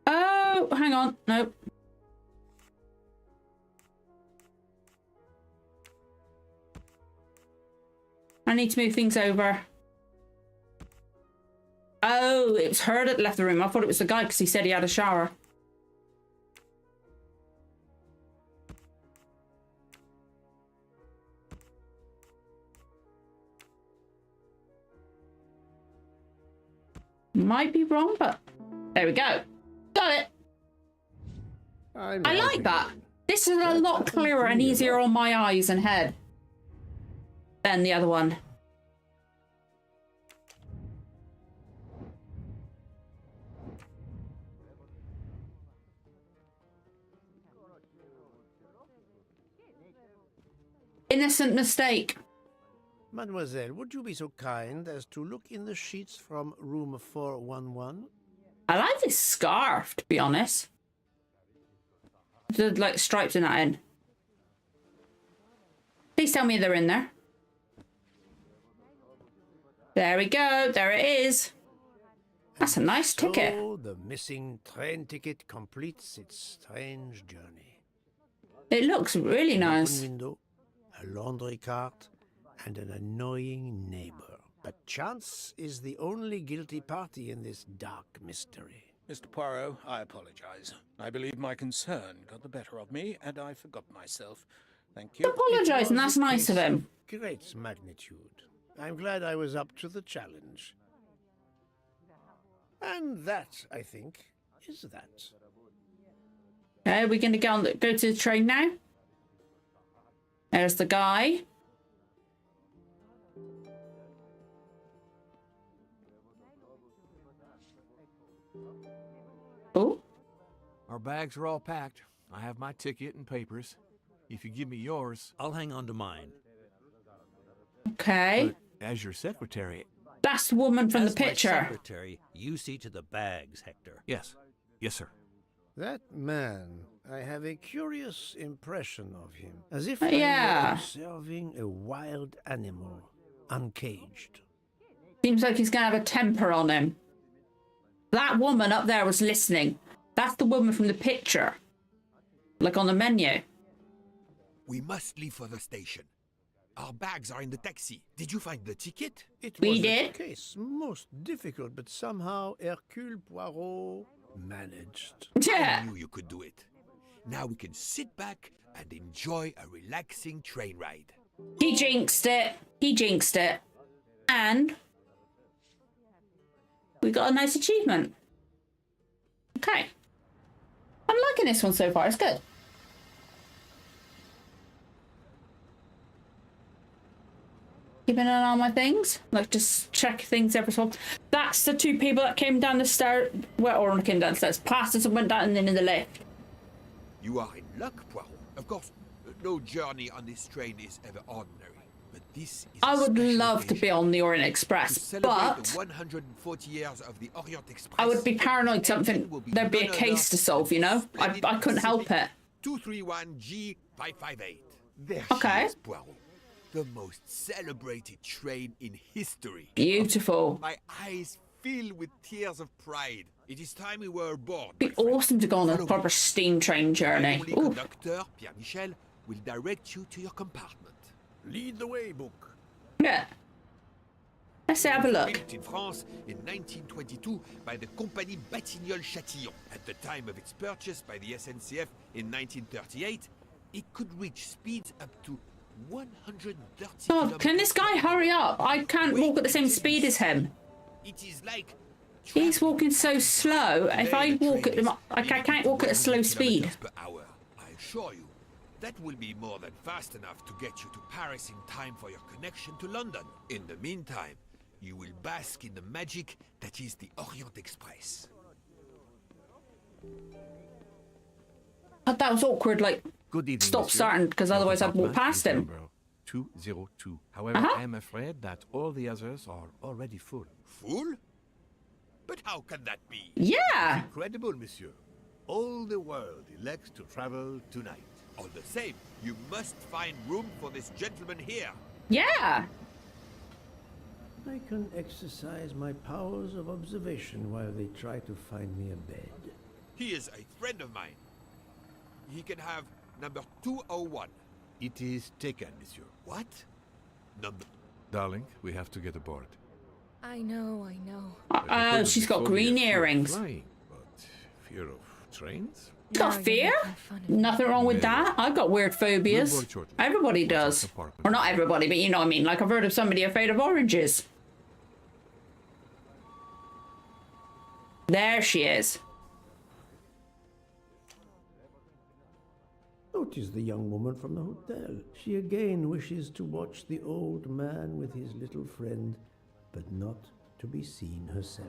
Oh, hang on. Nope. I need to move things over. Oh, it was her that left the room. I thought it was the guy because he said he had a shower. Might be wrong, but there we go. Got it. I like that. This is a lot clearer and easier on my eyes and head than the other one. Innocent mistake. Mademoiselle, would you be so kind as to look in the sheets from room 411? I like this scarf, to be honest. The like stripes in that end. Please tell me they're in there. There we go. There it is. That's a nice ticket. So the missing train ticket completes its strange journey. It looks really nice. Open window, a laundry cart, and an annoying neighbor. But chance is the only guilty party in this dark mystery. Mr. Poirot, I apologize. I believe my concern got the better of me, and I forgot myself. Thank you. Apologise, and that's nice of him. Great magnitude. I'm glad I was up to the challenge. And that, I think, is that. Okay, we're going to go to the train now. There's the guy. Oh, Our bags are all packed. I have my ticket and papers. If you give me yours, I'll hang on to mine. okay. but as your secretary... That's the woman from As the picture. my secretary, you see to the bags, Hector. Yes. Yes, sir. That man, I have a curious impression of him. As if Yeah. I were observing a wild animal, uncaged. Seems like he's going to have a temper on him. That woman up there was listening. That's the woman from the picture. Like on the menu. We must leave for the station. Our bags are in the taxi. Did you find the ticket? It We was did. a case most difficult, but somehow Hercule Poirot managed. Yeah. I knew you could do it. Now we can sit back and enjoy a relaxing train ride. He jinxed it. He jinxed it. And we got a nice achievement. Okay. I'm liking this one so far. It's good. Keeping an eye on my things. Like, just check things every so often. That's the two people that came down the stairs. Well, or came down the stairs. Past us and went down and then in the lift. You are in luck, Poirot. Of course, no journey on this train is ever ordinary. But this is I a would special love to be occasion. on the Orient To Express, celebrate but the 140 years of the Orient Express, I would be paranoid the engine something, will be there'd be a none case other to solve, you know? than I couldn't help it. 231G558. There Okay. she is, Poirot. The most celebrated train in history. Beautiful. My eyes fill with tears of pride. It is time we were aboard. Be my friend. awesome to go on a Follow me. proper steam train journey. My only Ooh. conductor, Pierre Michel, will direct you to your compartment. Lead the way, book. Yeah. Let's have a look. Built in France in 1922 by the Compagnie Batignolles-Châtillon. At the time of its purchase by the SNCF in 1938, it could reach speeds up to 130 Oh, can this guy hurry up? I can't walk at the same speed as him. It is like He's walking so slow. If I walk at him, I can't walk at a slow speed. Per hour. I assure you, that will be more than fast enough to get you to Paris in time for your connection to London. In the meantime, you will bask in the magic that is the Orient Express. But that was awkward, like, Good evening, stop monsieur. starting, because Your otherwise I'd walk compartment past is him. number 202. However, I am afraid that all the others are already full. Fool? But how can that be? Yeah. Incredible, monsieur. All the world elects to travel tonight. All the same, you must find room for this gentleman here. Yeah. I can exercise my powers of observation while they try to find me a bed. He is a friend of mine. He can have number 201. It is taken, monsieur. What? Number... Darling, we have to get aboard. I know. Oh, she's got green earrings. Flying, but fear of trains? She's got fear? Nothing wrong with that. I've got weird phobias. We'll board shortly. Everybody What's our does. compartment? Or not everybody, but you know what I mean. Like, I've heard of somebody afraid of oranges. There she is. Notice the young woman from the hotel. She again wishes to watch the old man with his little friend, but not to be seen herself.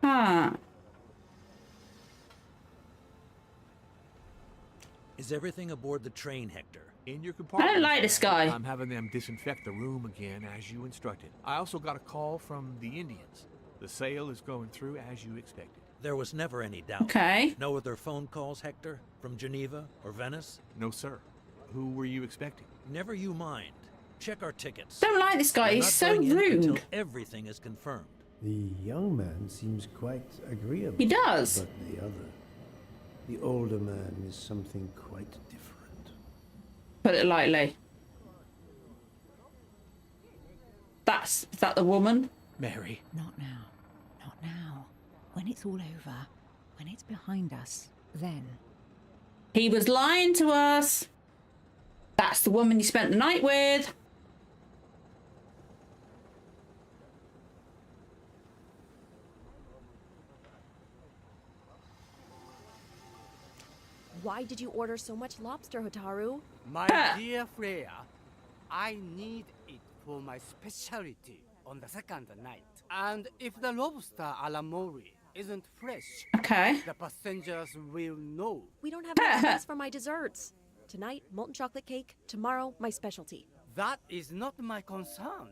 Huh. Is everything aboard the train, Hector? In your compartment. I don't like this guy. I'm having them disinfect the room again as you instructed. I also got a call from the Indians. The sale is going through as you expected. There was never any doubt. Okay. No other phone calls, Hector? From Geneva or Venice? No, sir. Who were you expecting? Never you mind. Check our tickets. Don't like this guy. We're He's not so going in until rude. everything is confirmed. The young man seems quite agreeable. He does. But the other, the older man, is something quite different. Put it lightly. Is that the woman? Mary. Not now. Not now. When it's all over, when it's behind us, then. He was lying to us. That's the woman you spent the night with. Why did you order so much lobster, Hotaru? My dear Freya, I need it for my specialty on the second night. And if the lobster a la Mori isn't fresh, Okay. the passengers will know. We don't have enough space for my desserts. Tonight, molten chocolate cake. Tomorrow, my specialty. That is not my concern.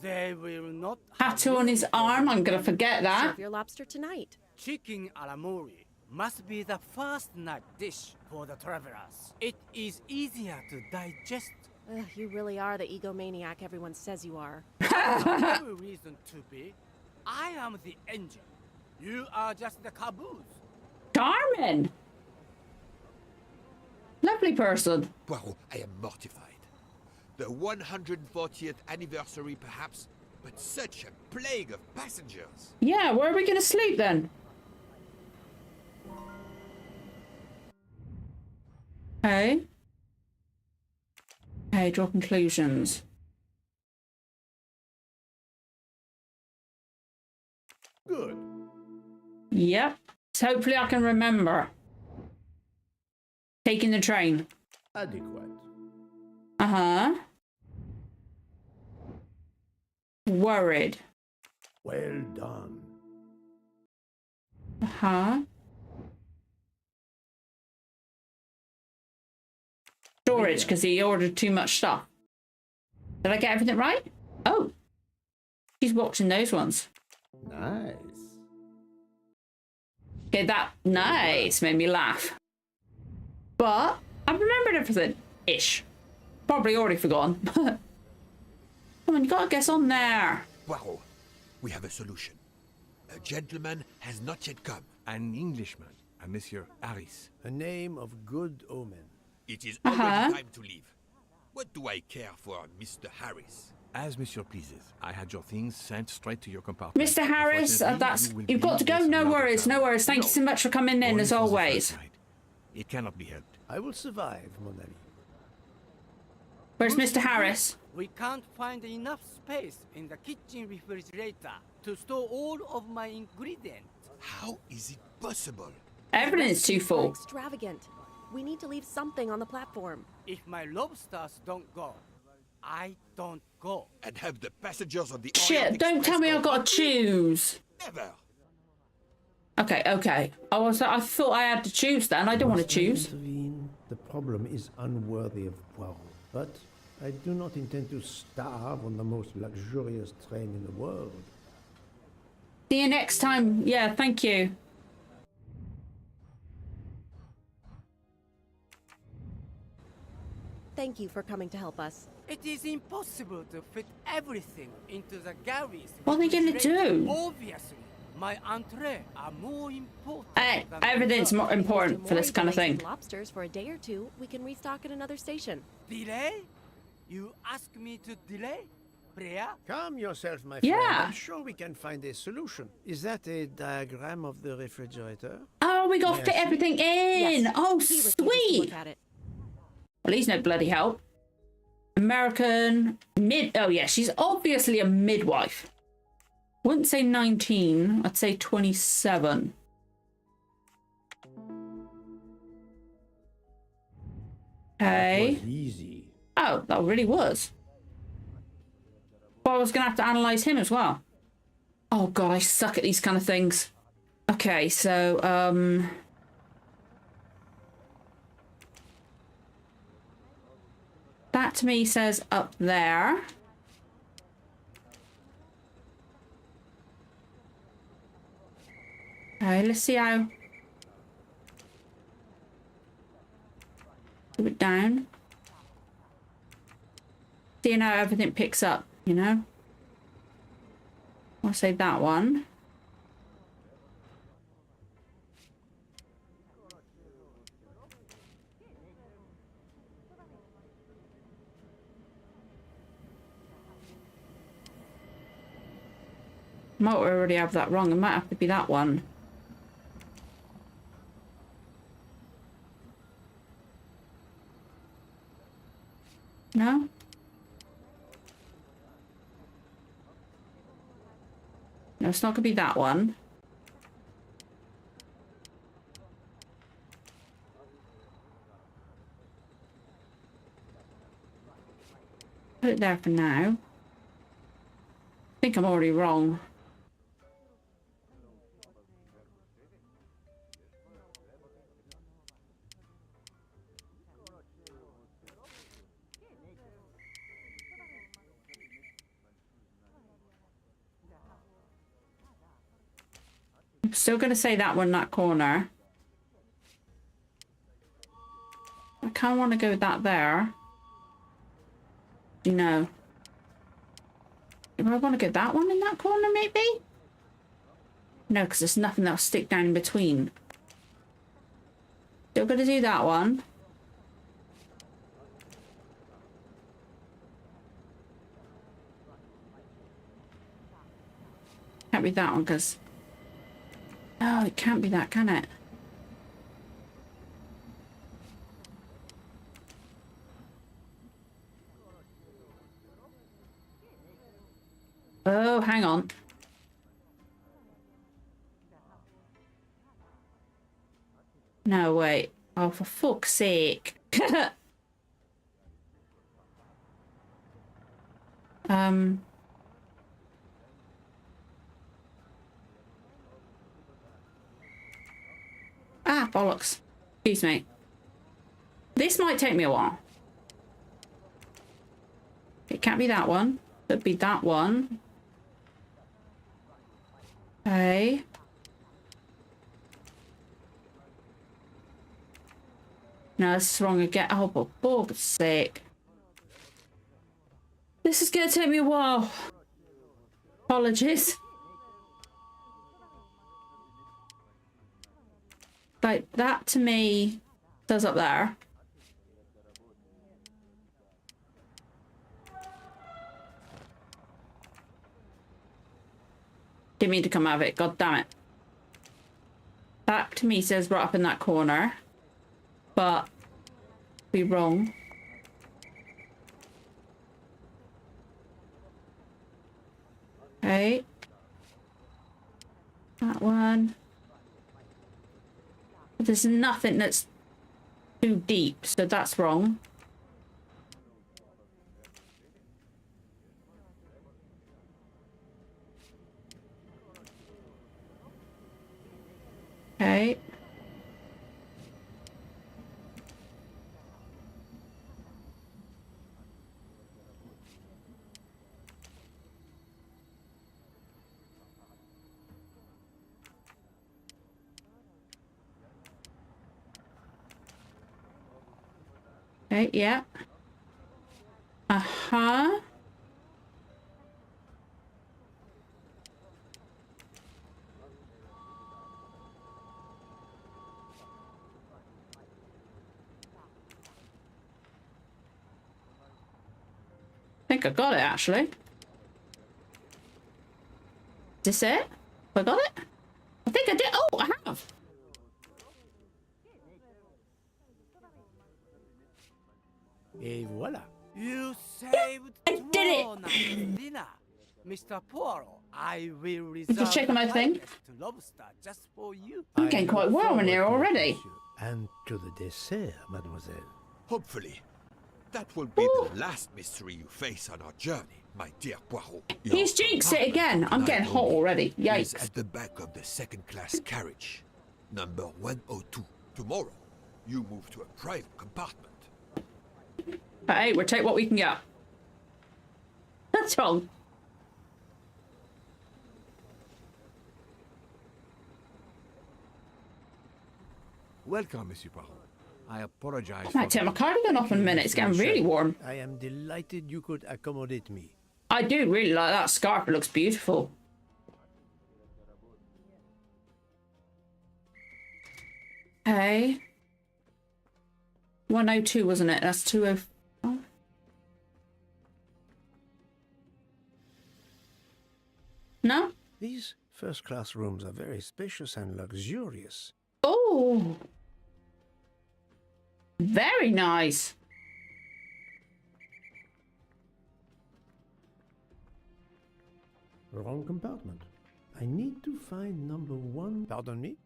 They will not Tattoo on his arm. I'm gonna forget that. Serve your lobster tonight. Chicken alla mori must be the first night dish for the travelers. It is easier to digest. Ugh, you really are the egomaniac everyone says you are. No reason to be. I am the engine. You are just the caboose. Carmen. Lovely person. Poirot, I am mortified. The 140th anniversary, perhaps, but such a plague of passengers. Yeah, where are we gonna sleep then? Okay. Okay, draw conclusions. Good. Yep. So hopefully I can remember. Taking the train. Adequate. Uh-huh. Worried. Well done. Uh-huh. Storage, because he ordered too much stuff. Did I get everything right? Oh. She's watching those ones. Nice. Okay, that nice made me laugh. But I've remembered everything. Ish. Probably already forgotten. Come on, you gotta guess on there. Poirot, we have a solution. A gentleman has not yet come. An Englishman, a Monsieur Harris. A name of good omen. It is already time to leave. What do I care for Mr. Harris? As Monsieur pleases. I had your things sent straight to your compartment. Mr. Harris, you've got to go. No worries, no worries. Thank you so much for coming in, as always. It cannot be helped. I will survive, mon ami. Where's Mr. Harris? We can't find enough space in the kitchen refrigerator to store all of my ingredients. How is it possible? Everything's too full. Extravagant. We need to leave something on the platform. If my lobsters don't go, I don't go. And have the passengers of the Shit, Orient don't Express tell me go I've got to choose. Never. Okay, okay. I thought I had to choose then. I don't want to choose. Intervene. The problem is unworthy of Poirot. But I do not intend to starve on the most luxurious train in the world. See you next time. Yeah, thank you. Thank you for coming to help us. It is impossible to fit everything into the galleys. What are they gonna do? Obviously, my entree are more important. than Everything's more important for this kind of thing. Lobsters for a day or two. We can restock at another station. Delay? You ask me to delay? Freya? Calm yourself, my friend. Yeah. I'm sure we can find a solution. Is that a diagram of the refrigerator? Oh, we got to fit everything in. Yes. Oh, He refuses to sweet. look at it. Well, he's no bloody help. American mid. Oh yeah, she's obviously a midwife. Wouldn't say 19. I'd say 27. Okay. That was easy. Oh, that really was. But I was gonna have to analyze him as well. Oh god, I suck at these kind of things. Okay, so that to me says up there. Okay, let's see how. Do it down. See how everything picks up, you know? I'll say that one. Might already have that wrong. It might have to be that one. No? No, it's not going to be that one. Put it there for now. I think I'm already wrong. Still going to say that one, that corner. I kind of want to go with that there. You know. Do I want to go that one in that corner, maybe? No, because there's nothing that'll stick down in between. Still going to do that one. Can't be that one, because... Oh, it can't be that, can it? Oh, hang on. No, wait. Oh, for fuck's sake. Ah, bollocks. Excuse me. This might take me a while. It can't be that one. Could be that one. Okay. No, this is wrong again. Oh, for fuck's sake. This is going to take me a while. Apologies. Like, that to me does up there. Didn't mean to come out of it. God damn it. That to me says right up in that corner. But be wrong. Okay. That one. There's nothing that's too deep, so that's wrong. Okay. Okay, yeah. Uh-huh. I think I got it, actually. Is this it? Have I got it? I think I did. Oh, I have. Et voilà. You saved I did it. dinner. Mr. Poirot, I will reserve Just checking my thing. lobster just for you. I'm getting quite warm in here already. And to the dessert, mademoiselle. Hopefully. That will be the last mystery you face on our journey, my dear Poirot. He's jinxed it again. I'm getting hot already. Is Yikes. at the back of the second-class carriage, number 102. Tomorrow, you move to a private compartment. Hey, we'll take what we can get. That's wrong. Welcome, Monsieur Poirot. I apologize. I might take my cardigan off in a minute. It's getting really warm. I am delighted you could accommodate me. I do really like that scarf. It looks beautiful. Okay. 102, wasn't it? That's 204. No? These first-class rooms are very spacious and luxurious. Oh. Very nice. Wrong compartment. I need to find number 1. Pardon me?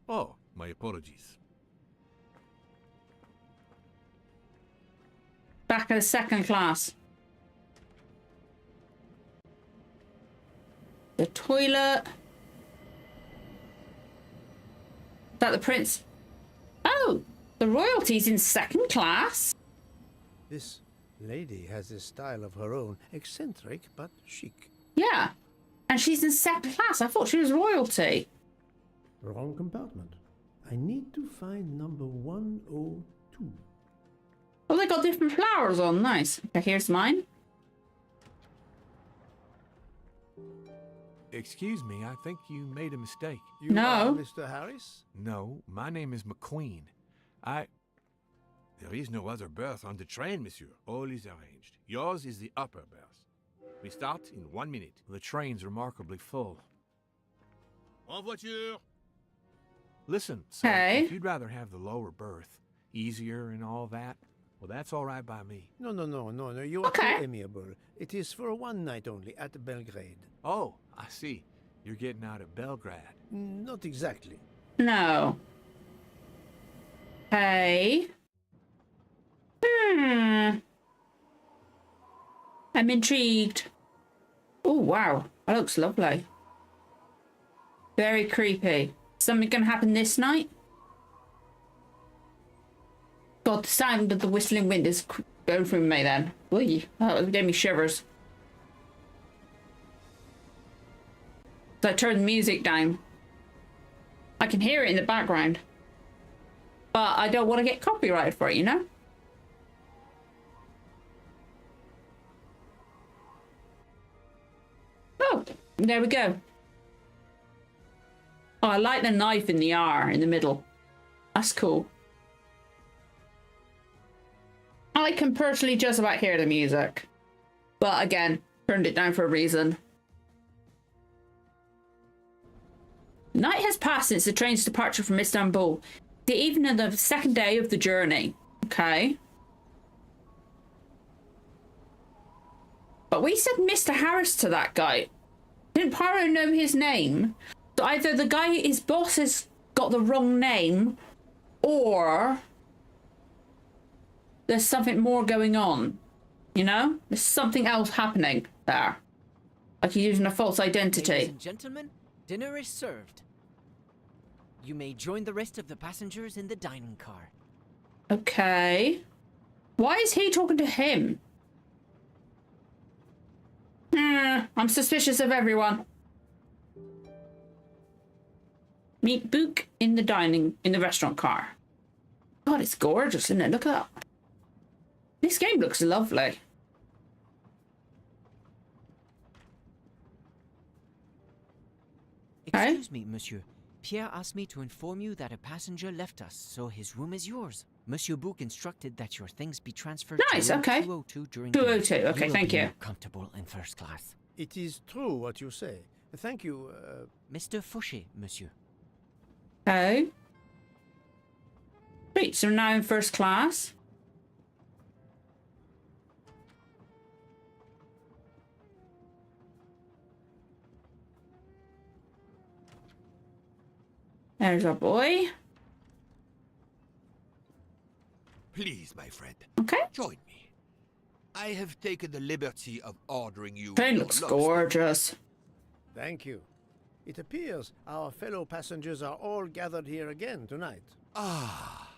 Oh, my apologies. Back at the second class. The toilet. Is that the prince? Oh, the royalty's in second class. This lady has a style of her own, eccentric but chic. Yeah, and she's in second class. I thought she was royalty. Wrong compartment. I need to find number 102. Oh, they got different flowers on. Nice. Okay, here's mine. Excuse me, I think you made a mistake. You No. are Mr. Harris? No, my name is McQueen. There is no other berth on the train, monsieur. All is arranged. Yours is the upper berth. We start in 1 minute. The train's remarkably full. En voiture! Listen, sir, Okay. if you'd rather have the lower berth, easier and all that, well, that's all right by me. No. You are Okay. too amiable. It is for one night only at Belgrade. Oh, I see. You're getting out at Belgrade. Not exactly. No. Okay. I'm intrigued. Oh, wow. That looks lovely. Very creepy. Something gonna happen this night? God, the sound of the whistling wind is going through me then. Ooh, that gave me shivers. So I turned the music down. I can hear it in the background. But I don't want to get copyrighted for it, you know? Oh, there we go. Oh, I like the knife in the R in the middle. That's cool. I can personally just about hear the music. But again, turned it down for a reason. Night has passed since the train's departure from Istanbul. The evening of the second day of the journey. Okay. But we said Mr. Harris to that guy. Didn't Poirot know his name? So either the guy, his boss, has got the wrong name, or there's something more going on. You know? There's something else happening there. Like he's using a false identity. Ladies and gentlemen, dinner is served. You may join the rest of the passengers in the dining car. Okay. Why is he talking to him? I'm suspicious of everyone. Meet Book in the restaurant car. God, it's gorgeous, isn't it? Look at that. This game looks lovely. Excuse me, monsieur. Pierre asked me to inform you that a passenger left us, so his room is yours. Monsieur Book instructed that your things be transferred Nice, to room okay. 202 during 202, dinner. okay, will thank be you. more comfortable in first class. It is true what you say. Thank you, Mr. Fauché, monsieur. Okay. Great, so now in first class. There's our boy. Please, my friend. Okay. Join me. I have taken the liberty of ordering you. Train your looks lobster. gorgeous. Thank you. It appears our fellow passengers are all gathered here again tonight. Ah.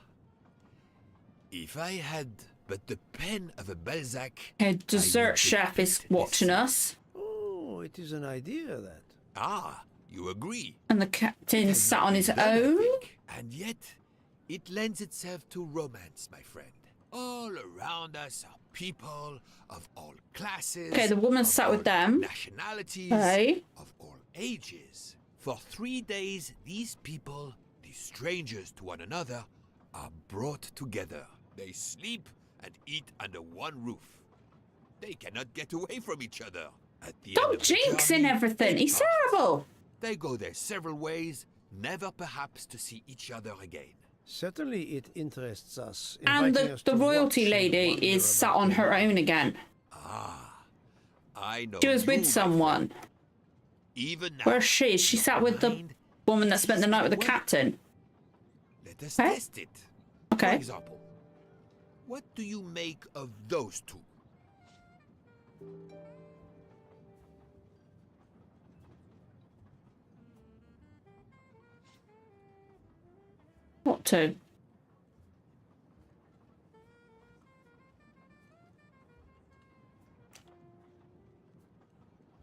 If I had but the pen of a Balzac. A dessert chef is watching us. Oh, it is an idea, that. Ah, you agree. And the captain sat on his own. And yet, it lends itself to romance, my friend. All around us are people of all classes. Okay, the woman of sat all with them. nationalities, Okay. of all ages. For 3 days, these people, these strangers to one another, are brought together. They sleep and eat under one roof. They cannot get away from each other. At the end Don't of the jinx in journey, everything. they He's part. terrible. They go their several ways, never perhaps to see each other again. Certainly it interests us. And inviting the us to royalty watch and lady wonder is sat about on her them. own again. I know. She was you, with my someone. friend. Even now. Where's she? Is she sat with the woman that spent the night with the captain. Let us Okay. test it. Okay. For example, what do you make of those two? What to?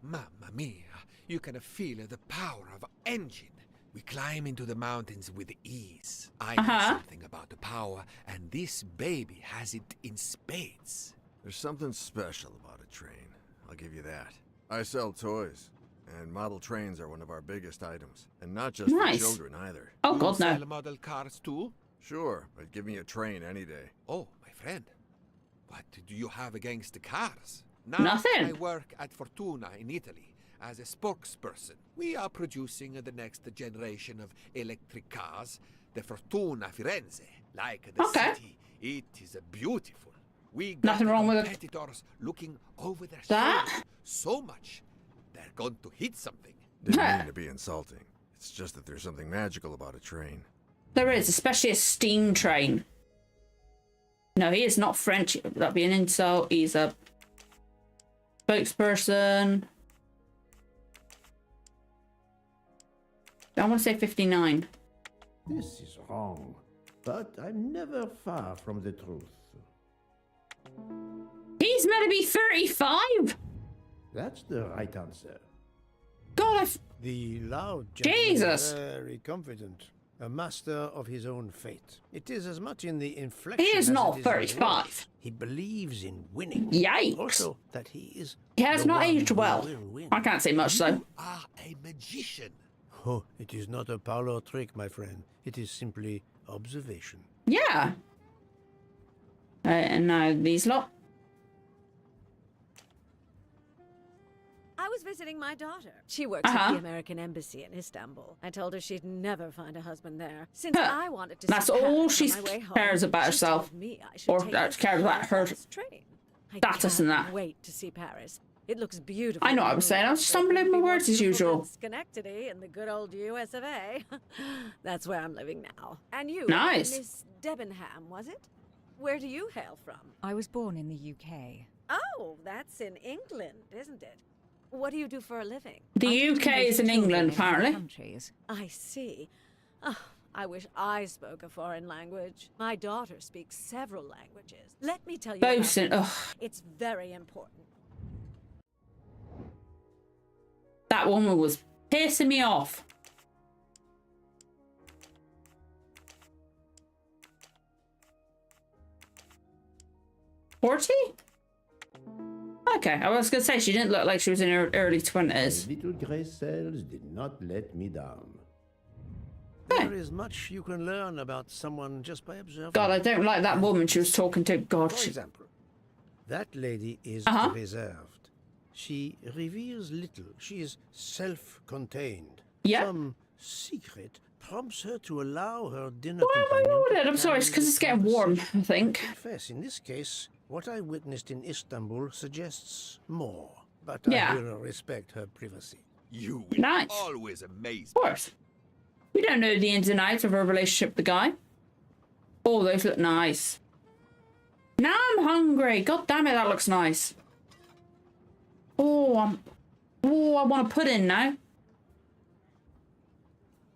Mamma mia, you can feel the power of engine. We climb into the mountains with ease. I know something about the power, and this baby has it in spades. There's something special about a train. I'll give you that. I sell toys, and model trains are one of our biggest items. And not just for children either. Oh, God, no. You sell model cars too? Sure, but give me a train any day. Oh, my friend. What do you have against the cars? Now, Nothing. I work at Fortuna in Italy as a spokesperson. We are producing the next generation of electric cars, the Fortuna Firenze. Like the city, it is beautiful. We got nothing wrong with it. Competitors looking over their shoulders so much they're going to hit something. Didn't mean to be insulting. It's just that there's something magical about a train. There is, especially a steam train. No, he is not French. That'd be an insult. He's a spokesperson. I want to say 59. This is wrong, but I'm never far from the truth. He's meant to be 35. That's the right answer. God, The loud gentleman Jesus. is very confident, a master of his own fate. It is as much in the inflection. He is as not it is in the 35. words. He believes in winning. Yikes. Also, that he is. He has the not one aged who well. will win. I can't say much, though. You are a magician. Oh, it is not a parlor trick, my friend. It is simply observation. Yeah. And now these lot. I was visiting my daughter. She works at the American Embassy in Istanbul. I told her she'd never find a husband there. Since I wanted to That's see all Paris she on my way home, cares about she herself. told me I should Or take cares about her train. I status and can't that. wait to see Paris. It looks beautiful. I know what I was saying. I was stumbling over my words as usual. Schenectady in the good old US of A. That's where I'm living now. And you, Nice. Miss Debenham, was it? Where do you hail from? I was born in the UK. Oh, that's in England, isn't it? What do you do for a living? The UK is in England, apparently. I see. Oh, I wish I spoke a foreign language. My daughter speaks several languages. Let me tell you Both about in, it. ugh. It's very important. That woman was pissing me off. Okay, I was gonna say she didn't look like she was in her early 20s. The little grey cells did not let me down. There is much you can learn about someone just by observing. God, I don't like that woman she was talking to. God, For example, that lady is reserved. She reveals little. She is self-contained. Yeah. Some secret prompts her to allow her dinner why am I companion with to it? I'm sorry, it's carry because the it's getting warm, I think. Confess, in this case, what I witnessed in Istanbul suggests more, but Yeah. I will respect her privacy. You will Nice. always amaze Of course. We don't know the ins and outs of her relationship with the guy. Oh, those look nice. Now I'm hungry. God damn it, that looks nice. Oh, I want to put in now.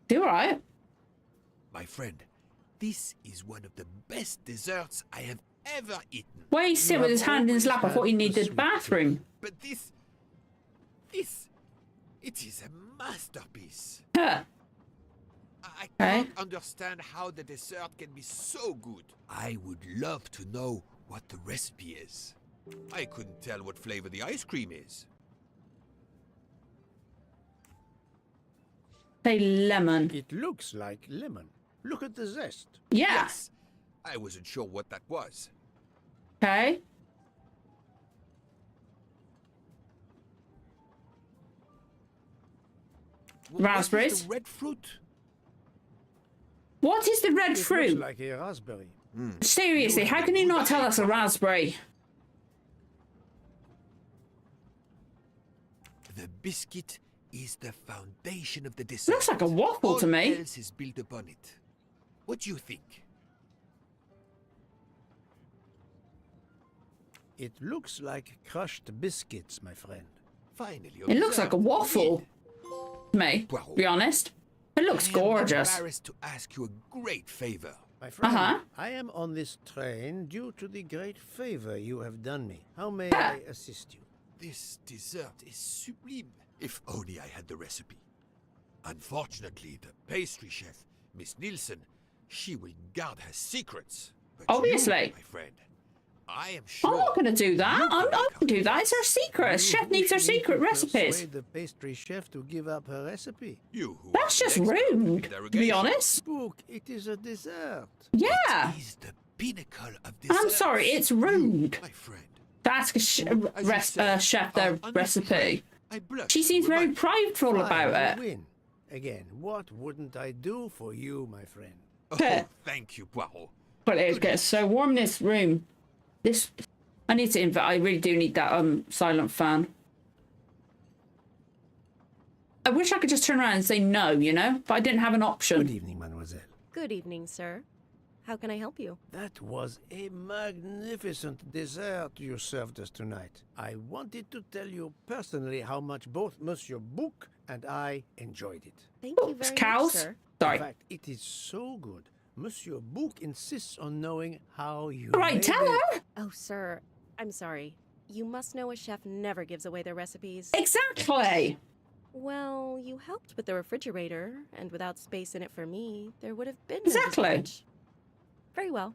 You alright? My friend, this is one of the best desserts I have ever eaten. Why he sit with his hand in his lap? I thought he needed the bathroom. But it is a masterpiece. Huh. I can't understand how the dessert can be so good. I would love to know what the recipe is. I couldn't tell what flavor the ice cream is. Say lemon. It looks like lemon. Look at the zest. Yeah. Yes. I wasn't sure what that was. Okay. Raspberries. What is the red fruit? What is the red It fruit? looks like a raspberry. Seriously, how can you not tell that's a raspberry? The biscuit is the foundation of the dessert. Looks like a waffle to me. All else is built upon it. What do you think? It looks like crushed biscuits, my friend. Finally, It looks like a waffle. To me, to be honest. It looks gorgeous. I'm embarrassed to ask you a great favor. My friend, I am on this train due to the great favor you have done me. How may I assist you? This dessert is sublime. If only I had the recipe. Unfortunately, the pastry chef, Miss Nielsen, she will guard her secrets. But obviously. you, my friend, I am sure. I'm not going to do that. I can do that. It's her secret. Chef needs her secret recipes. Persuade the pastry chef to give up her recipe. That's just rude, to be honest. Book, it is a dessert. Yeah. It is the pinnacle of dessert. I'm sorry, it's rude My friend. to ask a chef their recipe. She seems very prideful about it. Win. Again, what wouldn't I do for you, my friend? Oh, thank you, Poirot. But it gets so warm in this room. I need to invite. I really do need that silent fan. I wish I could just turn around and say no, you know, but I didn't have an option. Good evening, mademoiselle. Good evening, sir. How can I help you? That was a magnificent dessert you served us tonight. I wanted to tell you personally how much both Monsieur Bouc and I enjoyed it. Thank you very much, sir. Sorry. In fact, it is so good. Monsieur Bouc insists on knowing how you Right, tell her. Oh, sir, I'm sorry. You must know a chef never gives away their recipes. Exactly. Well, you helped with the refrigerator, and without space in it for me, there would have been Exactly. no dessert. Very well.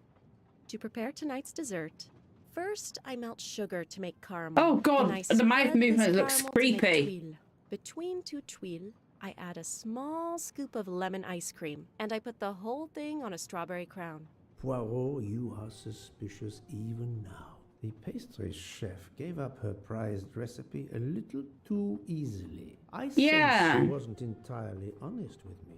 To prepare tonight's dessert, first I melt sugar to make caramel. Oh God, Then I the mouth spread movement this looks caramel to make creepy. tuile. Between two tuiles, I add a small scoop of lemon ice cream, and I put the whole thing on a strawberry crown. Poirot, you are suspicious even now. The pastry chef gave up her prized recipe a little too easily. I sense she wasn't entirely honest with me.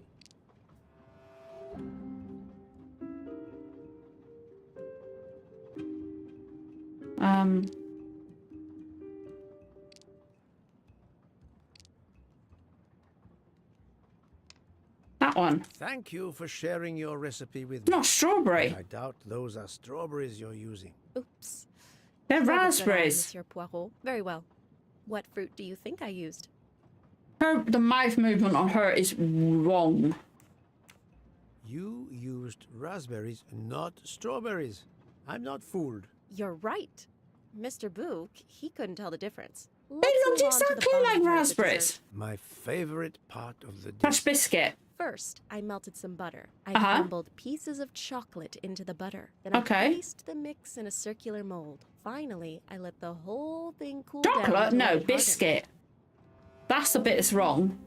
That one. Thank you for sharing your recipe with me. Not strawberry. I doubt those are strawberries you're using. Oops. They're Clever raspberries. Monsieur Poirot. Very well. What fruit do you think I used? The mouth movement on her is wrong. You used raspberries, not strawberries. I'm not fooled. You're right. Mr. Bouc, he couldn't tell the difference. They looked exactly like raspberries. My favorite part of the dish. Fresh biscuit. First, I melted some butter. I crumbled pieces of chocolate into the butter. Then I placed the mix in a circular mold. Finally, I let the whole thing cool down. Chocolate? until No, it biscuit. That's the bit that's wrong.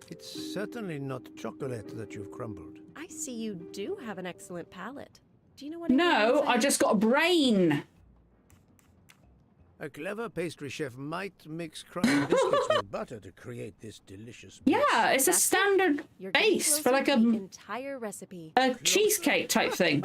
It's certainly not chocolate that you've crumbled. I see you do have an excellent palate. Do you know what? No, I just got a brain. A clever pastry chef might mix crumbled biscuits with butter to create this delicious bliss. Yeah, it's a standard base for like entire recipe. A cheesecake type thing.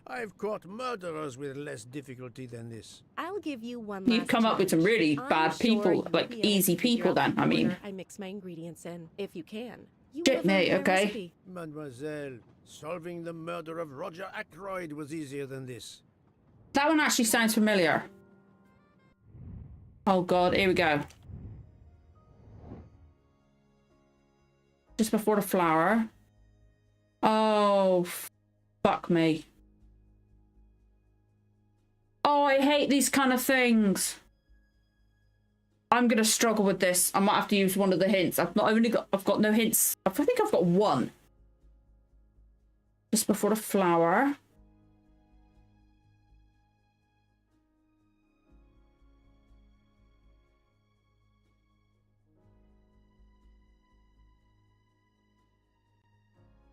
I've caught murderers with less difficulty than this. I'll give you one. You've come up with some really bad people, like easy people then, I mean. I mix my ingredients in, if you can. Shit, mate, okay. Mademoiselle, solving the murder of Roger Ackroyd was easier than this. That one actually sounds familiar. Oh God, here we go. Just before the flour. Oh, fuck me. Oh, I hate these kind of things. I'm gonna struggle with this. I might have to use one of the hints. I've got no hints. I think I've got one. Just before the flour.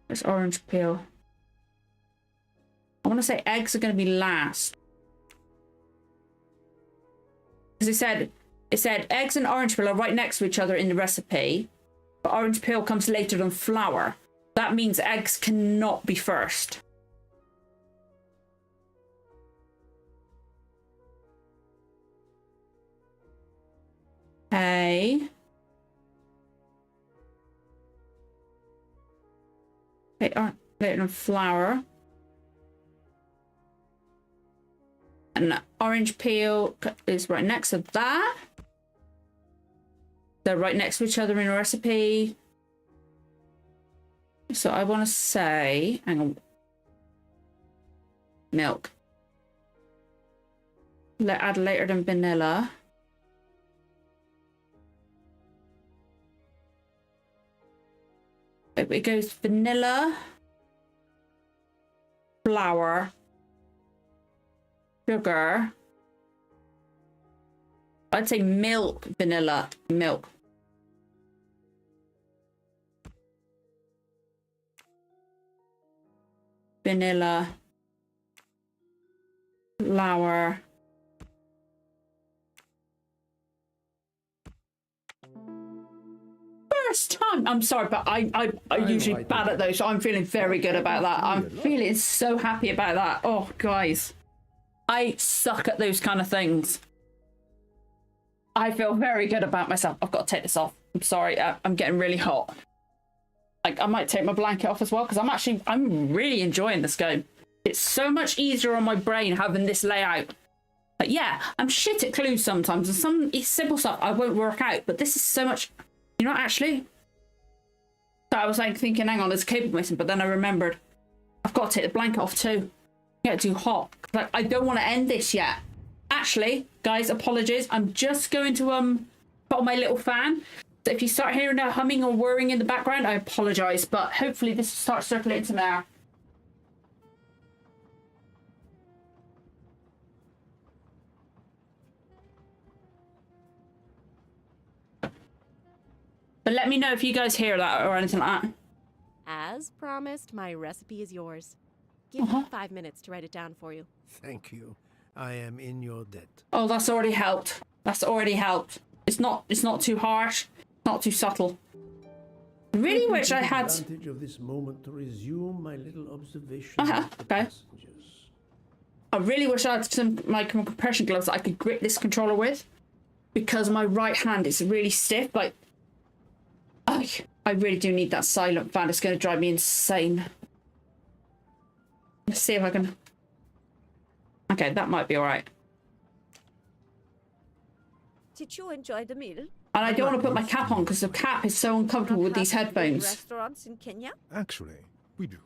There's orange peel. I want to say eggs are going to be last. Because it said eggs and orange peel are right next to each other in the recipe, but orange peel comes later than flour. That means eggs cannot be first. Okay. Later than flour. And orange peel is right next to that. They're right next to each other in a recipe. So I want to say, hang on. Milk. Add later than vanilla. It goes vanilla, flour, sugar. I'd say milk, vanilla, milk. Vanilla, flour. First time. I'm sorry, but I usually bad at those, so I'm feeling very good about that. I'm feeling so happy about that. Oh, guys. I suck at those kind of things. I feel very good about myself. I've got to take this off. I'm sorry. I'm getting really hot. Like, I might take my blanket off as well, because I'm really enjoying this game. It's so much easier on my brain having this layout. But yeah, I'm shit at clues sometimes, and some simple stuff I won't work out, but this is so much... You know, actually, so I was like thinking, hang on, there's a cable missing, but then I remembered I've got to take the blanket off too. Get too hot. Like, I don't want to end this yet. Actually, guys, apologies. I'm just going to put on my little fan. So if you start hearing that humming or whirring in the background, I apologize, but hopefully this will start circulating some air. But let me know if you guys hear that or anything like that. As promised, my recipe is yours. Give me 5 minutes to write it down for you. Thank you. I am in your debt. Oh, that's already helped. That's already helped. It's not too harsh, not too subtle. I really wish I had advantage of this moment to resume my little observation. Okay. I really wish I had some like compression gloves that I could grip this controller with, because my right hand is really stiff. Like, I really do need that silent fan. It's going to drive me insane. Let's see if I can... Okay, that might be all right. Did you enjoy the meal? And I don't want to put my cap on because the cap is so uncomfortable with these headphones. Restaurants in Kenya? Actually, we do.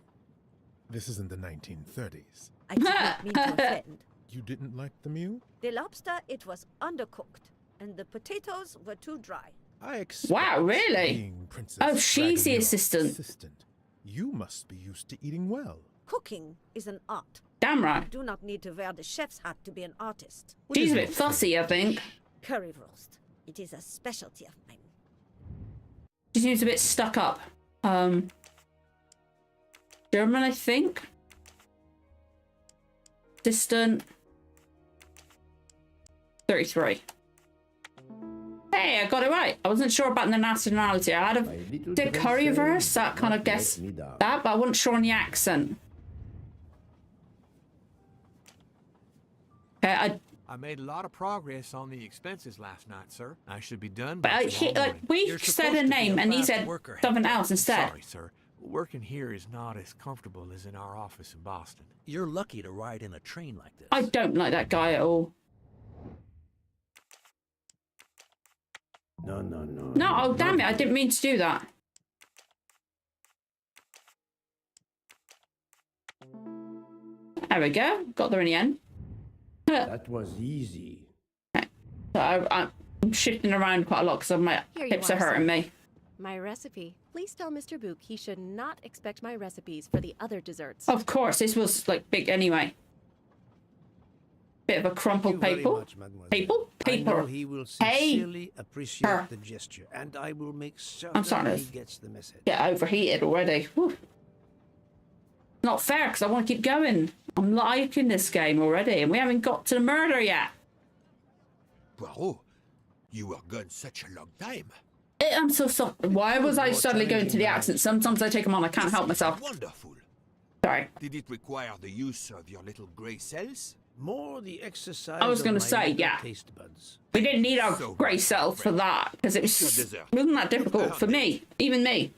This is in the 1930s. I did not mean to offend. You didn't like the meal? The lobster, it was undercooked, and the potatoes were too dry. Wow, really? Oh, she's the assistant. You must be used to eating well. Cooking is an art. Damn right. You do not need to wear the chef's hat to be an artist. She's a bit fussy, I think. Curry roast. It is a specialty of mine. She seems a bit stuck up. German, I think. Distant. 33. Hey, I got it right. I wasn't sure about the nationality. I had did curryverse, that kind of guessed that, but I wasn't sure on the accent. Okay, I made a lot of progress on the expenses last night, sir. I should be done but by tomorrow morning. we said a name and he said something else instead. Sorry, sir. Working here is not as comfortable as in our office in Boston. You're lucky to ride in a train like this. I don't like that guy at all. No. No, oh damn it, I didn't mean to do that. There we go, got there in the end. That was easy. Okay. So I'm shifting around quite a lot because my hips are hurting me. My recipe. Please tell Mr. Book he should not expect my recipes for the other desserts. Of course, this was like big anyway. Bit of a crumpled paper. Paper. He will sincerely appreciate the gesture, and I will make certain he gets the message. Get overheated already. Whew. Not fair because I want to keep going. I'm liking this game already, and we haven't got to the murder yet. Poirot, you were gone such a long time. I'm so sorry. Why was I suddenly going to the accent? Sometimes I take them on. I can't help myself. Wonderful. Sorry. Did it require the use of your little grey cells? More the exercise. I was going to say, yeah. Taste buds. We didn't need our grey cells for that because it wasn't that difficult for me, even me.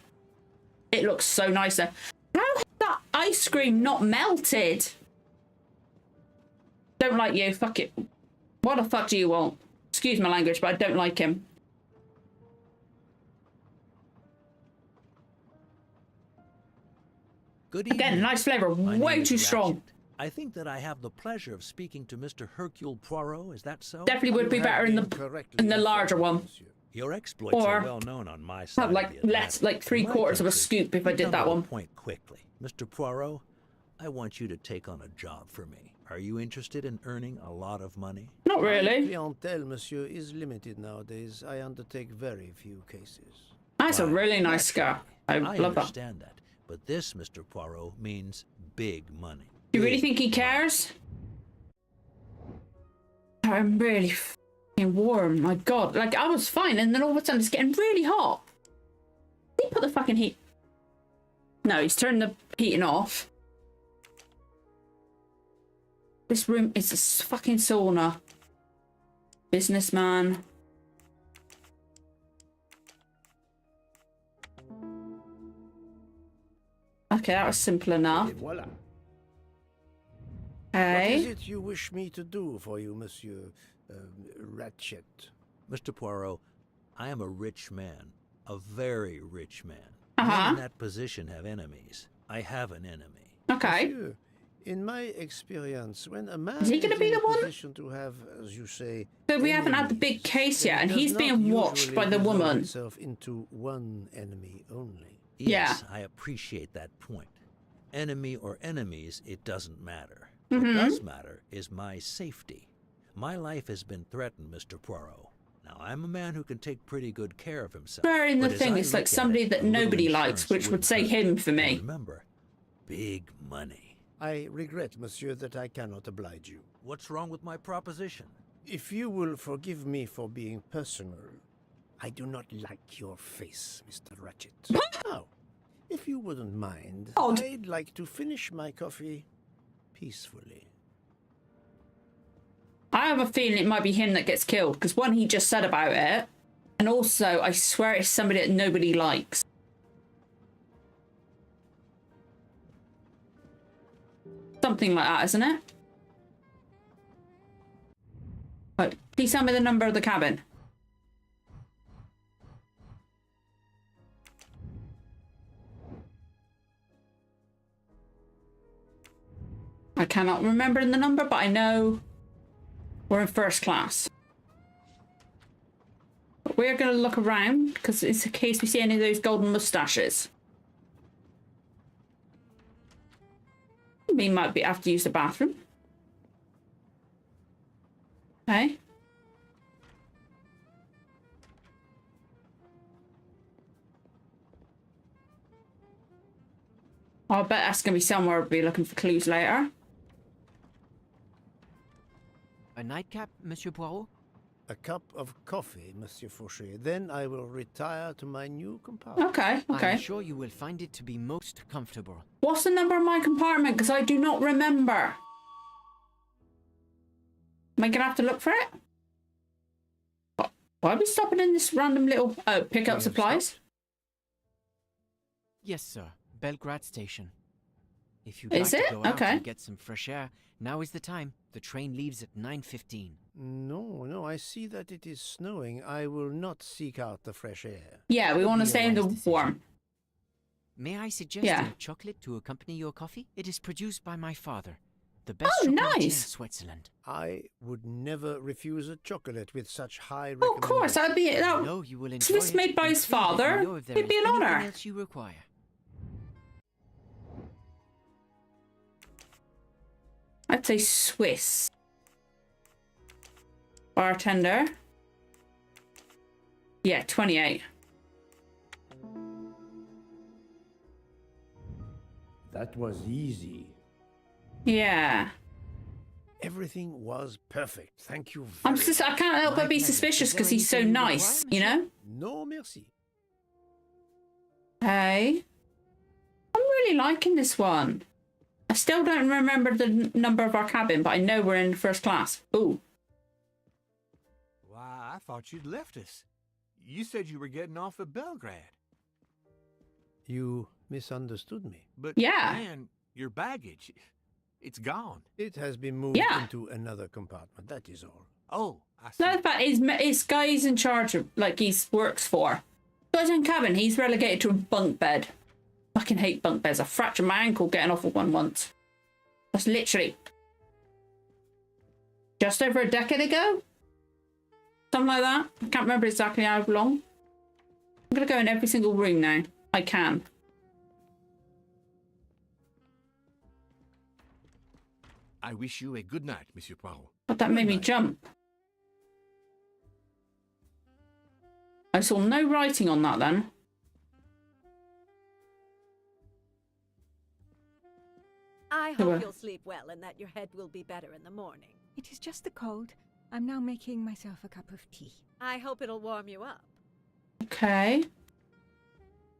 It looks so nice there. How has that ice cream not melted? Don't like you. Fuck it. What the fuck do you want? Excuse my language, but I don't like him. Good evening. Again, nice flavour. Way too strong. I think that I have the pleasure of speaking to Mr. Hercule Poirot. Is that so? Definitely would be better in the larger one. Your exploits are well known on my side. Have like less, like 3/4 of a scoop if I did that one. Point quickly, Mr. Poirot. I want you to take on a job for me. Are you interested in earning a lot of money? Not really. My clientele, monsieur, is limited nowadays. I undertake very few cases. That's a really nice scar. I love that. understand that. But this, Mr. Poirot, means big money. Do you really think he cares? I'm really fucking warm. My God. Like, I was fine, and then all of a sudden it's getting really hot. Did he put the fucking heat? No, he's turned the heating off. This room is a fucking sauna. Businessman. Okay, that was simple enough. Voila. Okay. What is it you wish me to do for you, Monsieur Ratchet? Mr. Poirot, I am a rich man. A very rich man. Uh-huh. Men in that position have enemies. I have an enemy. Okay. Monsieur, in my experience, when a man Is he going to be the one? position to have, as you say, But we haven't had the big case yet, and he's being watched by the woman. Himself into one enemy only. Yes, I appreciate that point. Enemy or enemies, it doesn't matter. Mm-hmm. What does matter is my safety. My life has been threatened, Mr. Poirot. Now, I'm a man who can take pretty good care of himself. Bearing the thing, it's like somebody that nobody likes, which would say him for me. Remember, big money. I regret, monsieur, that I cannot oblige you. What's wrong with my proposition? If you will forgive me for being personal, I do not like your face, Mr. Ratchet. Now, if you wouldn't mind, I'd like to finish my coffee peacefully. I have a feeling it might be him that gets killed, because one, he just said about it, and also, I swear it's somebody that nobody likes. Something like that, isn't it? Right, please tell me the number of the cabin. I cannot remember the number, but I know we're in first class. But we're going to look around, because it's in case we see any of those golden mustaches. We might have to use the bathroom. Okay. I bet that's going to be somewhere we'll be looking for clues later. A nightcap, Monsieur Poirot? A cup of coffee, Monsieur Fauché. Then I will retire to my new compartment. Okay, okay. I'm sure you will find it to be most comfortable. What's the number of my compartment? Because I do not remember. Am I going to have to look for it? Why are we stopping in this random little... Oh, pick up supplies? Yes, sir. Belgrade Station. If you'd Is like it? to go out Okay. and get some fresh air, now is the time. The train leaves at 9:15. No, I see that it is snowing. I will not seek out the fresh air. Yeah, we want to stay in the warm. May I suggest a chocolate to accompany your coffee? It is produced by my father. The best Oh, chocolate in nice. Switzerland. I would never refuse a chocolate with such high Oh, of course, that'd be it. That, No, you will if enjoy it's made by his and please let me father, know if there it'd be is an anything honor. else you require. I'd say Swiss. Bartender. Yeah, 28. That was easy. Yeah. Everything was perfect. Thank you I very can't help but be suspicious because he's so nice, you know? No, merci. Hey. I'm really liking this one. I still don't remember the number of our cabin, but I know we're in first class. Ooh. Why, I thought you'd left us. You said you were getting off at Belgrade. You misunderstood me. But, Yeah. man, your baggage, it's gone. It has been moved into another compartment. That is all. Oh, I see. No, the fact is, it's guy he's in charge of, like he works for. Guy's in cabin, he's relegated to a bunk bed. Fucking hate bunk beds. I fractured my ankle getting off of one once. That's literally just over a decade ago. Something like that. I can't remember exactly how long. I'm going to go in every single room now. I can. I wish you a good night, Monsieur Poirot. But that made me jump. I saw no writing on that then. I hope you'll sleep well and that your head will be better in the morning. It is just the cold. I'm now making myself a cup of tea. I hope it'll warm you up. Okay.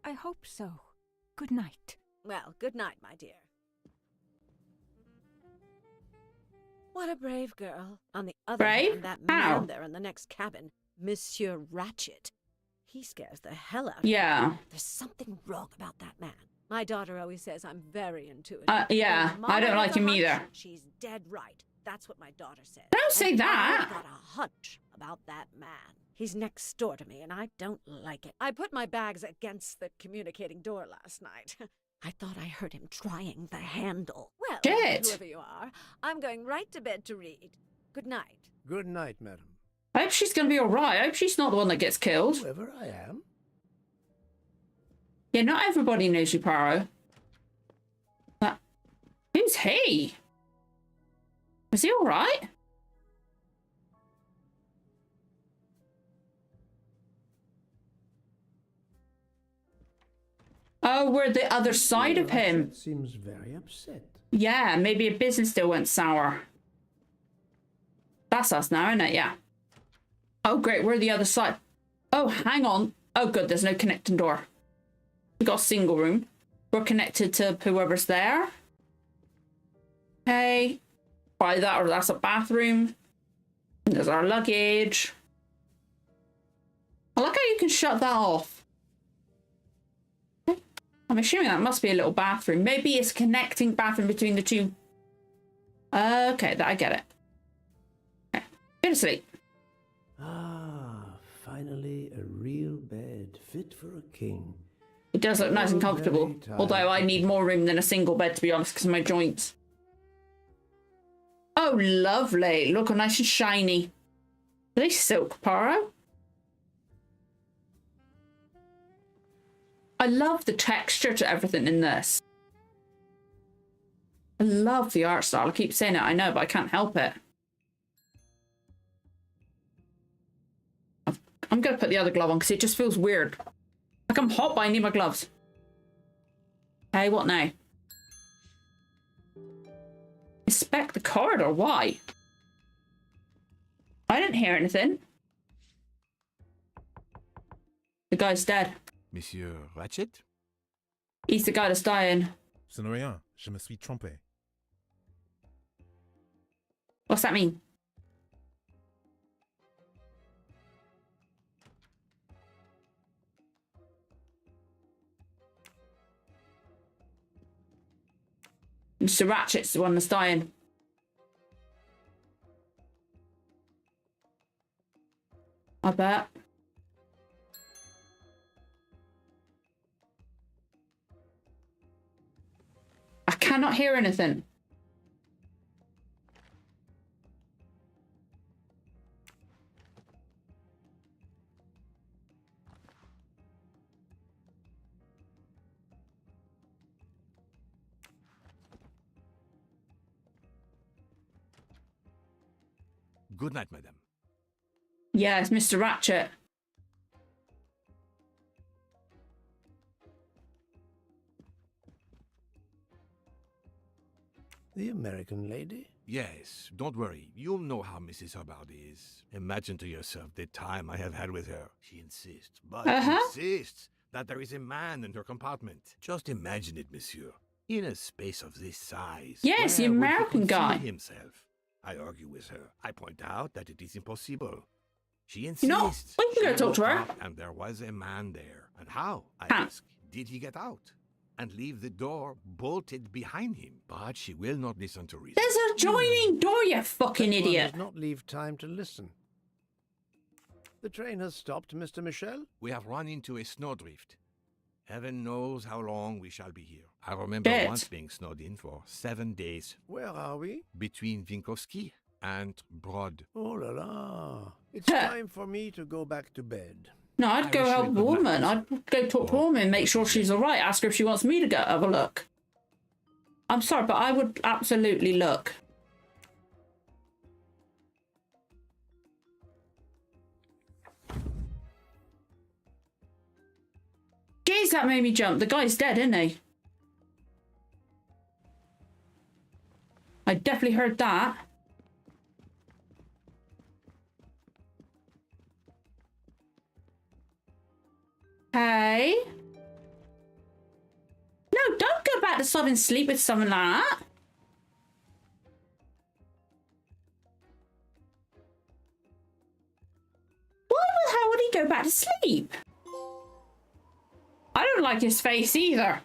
I hope so. Good night. Well, good night, my dear. What a brave girl. On the other hand, that man there in the next cabin, Monsieur Ratchet, he scares the hell out of me. Yeah. There's something wrong about that man. My daughter always says I'm very intuitive. Yeah, I don't like him either. She's dead right. That's what my daughter said. Don't say that. I got a hunch about that man. He's next door to me, and I don't like it. I put my bags against the communicating door last night. I thought I heard him trying the handle. Well, whoever you are, I'm going right to bed to read. Good night. Good night, madam. I hope she's going to be all right. I hope she's not the one that gets killed. Whoever I am. Yeah, not everybody knows you, Poirot. Who's he? Is he all right? Oh, we're the other side of him. Seems very upset. Yeah, maybe a business deal went sour. That's us now, isn't it? Yeah. Oh, great. We're the other side. Oh, hang on. Oh, good. There's no connecting door. We got a single room. We're connected to whoever's there. Okay. By that, or that's a bathroom. And there's our luggage. I like how you can shut that off. I'm assuming that must be a little bathroom. Maybe it's a connecting bathroom between the two. Okay, I get it. Okay. Go to sleep. Ah, finally a real bed fit for a king. It does look nice and comfortable. Although I need more room than a single bed, to be honest, because of my joints. Oh, lovely. Look how nice and shiny. Are they silk, Poirot? I love the texture to everything in this. I love the art style. I keep saying it, I know, but I can't help it. I'm going to put the other glove on because it just feels weird. Like I'm hot, but I need my gloves. Okay, what now? Inspect the corridor. Why? I didn't hear anything. The guy's dead. Monsieur Ratchet? He's the guy that's dying. Ce n'est rien. Je me suis trompé. What's that mean? Mr. Ratchet's the one that's dying. I bet. I cannot hear anything. Good night, madam. Yeah, it's Mr. Ratchet. The American lady? Yes, don't worry. You'll know how Mrs. Hubbard is. Imagine to yourself the time I have had with her. She insists, but insists, that there is a man in her compartment. Just imagine it, monsieur. In a space of this size. Yes, the American guy. Himself. I argue with her. I point out that it is impossible. She insists. You know, we can go talk to her. And there was a man there. And how, I ask, did he get out? And leave the door bolted behind him. But she will not listen to reason. There's a joining door, you fucking idiot. Does not leave time to listen. The train has stopped, Mr. Michel? We have run into a snowdrift. Heaven knows how long we shall be here. I remember once being snowed in for 7 days. Where are we? Between Winkowski Aunt Broad. Oh la la. It's time for me to go back to bed. No, I'd go help the woman. I'd go talk to the woman, make sure she's all right, ask her if she wants me to go have a look. I'm sorry, but I would absolutely look. Jeez, that made me jump. The guy's dead, isn't he? I definitely heard that. Hey. No, don't go back to sobbing sleep with someone like that. Why the hell would he go back to sleep? I don't like his face either.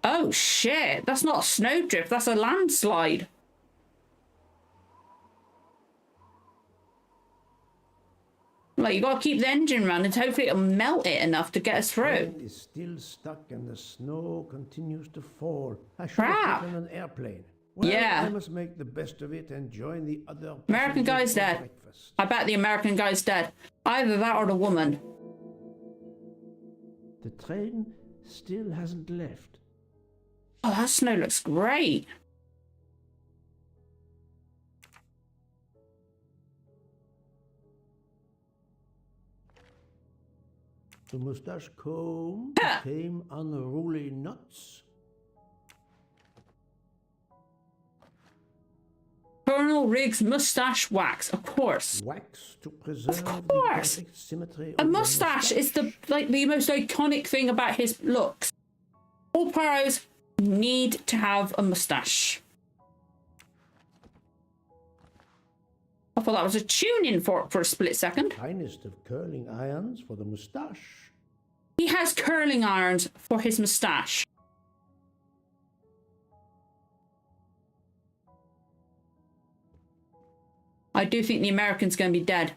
Oh shit, that's not a snowdrift, that's a landslide. Like, you gotta keep the engine running, and hopefully it'll melt it enough to get us through. Is still stuck and the snow continues to fall. I should Crap. have taken an airplane. Well, Yeah. I must make the best of it and join the other American guy's passengers for dead. breakfast. I bet the American guy's dead. Either that or the woman. The train still hasn't left. Oh, that snow looks great. The mustache comb became unruly knots. Colonel Riggs mustache wax, of course. Wax to preserve Of the course. perfect symmetry A of the mustache is the most iconic thing about his looks. All Poirots need to have a mustache. I thought that was a tuning fork for a split second. Finest of curling irons for the mustache. He has curling irons for his mustache. I do think the American's going to be dead.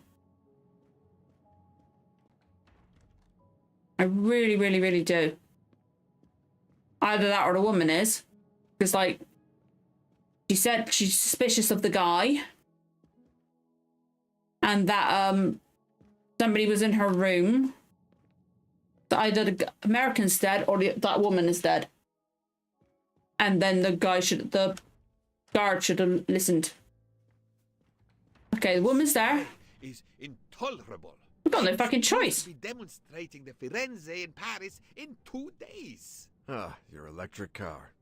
I really, really, really do. Either that or the woman is. Because, like, she said she's suspicious of the guy. And that somebody was in her room. That either the American's dead or that woman is dead. And then the guard should have listened. Okay, the woman's there. Is intolerable. We've got no fucking choice. Be demonstrating the Firenze in Paris in 2 days. Ah, your electric car.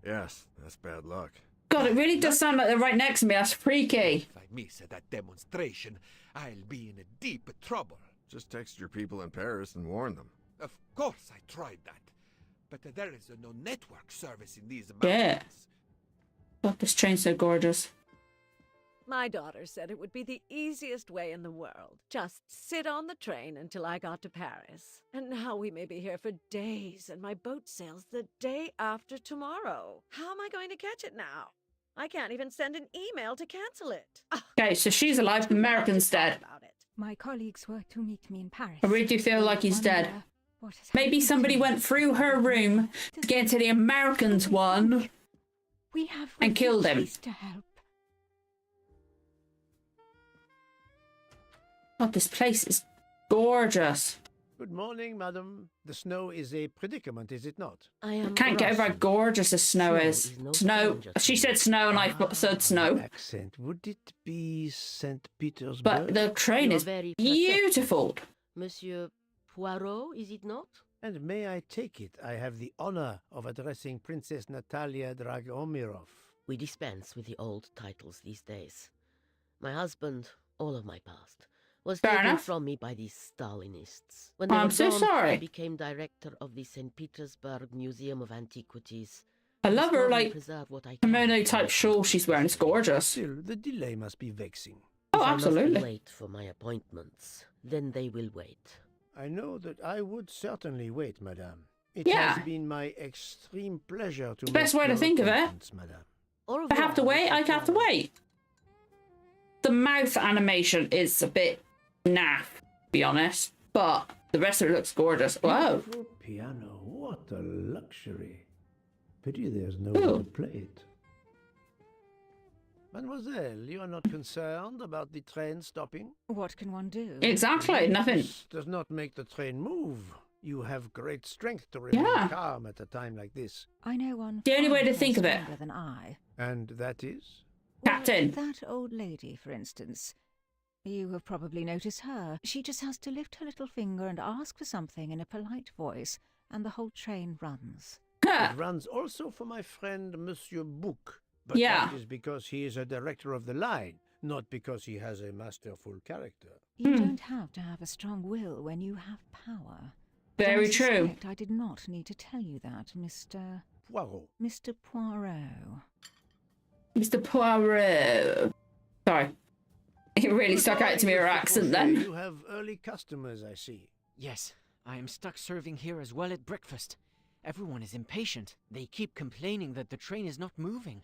Yes, that's bad luck. God, it really does sound like they're right next to me. That's freaky. If I miss that demonstration, I'll be in deep trouble. Just text your people in Paris and warn them. Of course I tried that. But there is no network service in these Yeah. mountains. God, this train's so gorgeous. My daughter said it would be the easiest way in the world. Just sit on the train until I got to Paris. And now we may be here for days, and my boat sails the day after tomorrow. How am I going to catch it now? I can't even send an email to cancel it. Okay, so she's alive, the American's dead. My colleagues were to meet me in Paris. I really do feel like he's dead. Maybe somebody went through her room to get into the American's one and killed him. To help. God, this place is gorgeous. Good morning, madam. The snow is a predicament, is it not? I can't get over how gorgeous the snow is. Snow. She said snow and I said snow. Accent. Would it be St. Petersburg? But the train is beautiful. Monsieur Poirot, is it not? And may I take it, I have the honor of addressing Princess Natalia Dragomirov. We dispense with the old titles these days. My husband, all of my past, was taken from me by these Stalinists. When they I'm were so gone, sorry. I became director of the St. Petersburg Museum of Antiquities. I love her, like, preserve what I kimono type shawl she's wearing. It's gorgeous. Still, the delay must be vexing. Oh, If I must absolutely. wait for my appointments, then they will wait. I know that I would certainly wait, madame. It Yeah. has been my extreme pleasure to Best way to think of it. madame. If I have to wait, I have to wait. The mouth animation is a bit naff, to be honest. But the rest of it looks gorgeous. Whoa. Beautiful piano, what a luxury. Pity there's no way to play it. Mademoiselle, you are not concerned about the train stopping? What can one do? Exactly, nothing. This does not make the train move. You have great strength to remain calm at a time like this. I know one. The only way to think of it. Than I. And that is? Captain. Well, that old lady, for instance. You have probably noticed her. She just has to lift her little finger and ask for something in a polite voice, and the whole train runs. It runs also for my friend Monsieur Bouc. But that is because he is a director of the line, not because he has a masterful character. You don't have to have a strong will when you have power. Very true. I did not need to tell you that, Mr. Poirot. Mr. Poirot. Mr. Poirot. Sorry. It really stuck out to me, her accent then. You have early customers, I see. Yes, I am stuck serving here as well at breakfast. Everyone is impatient. They keep complaining that the train is not moving.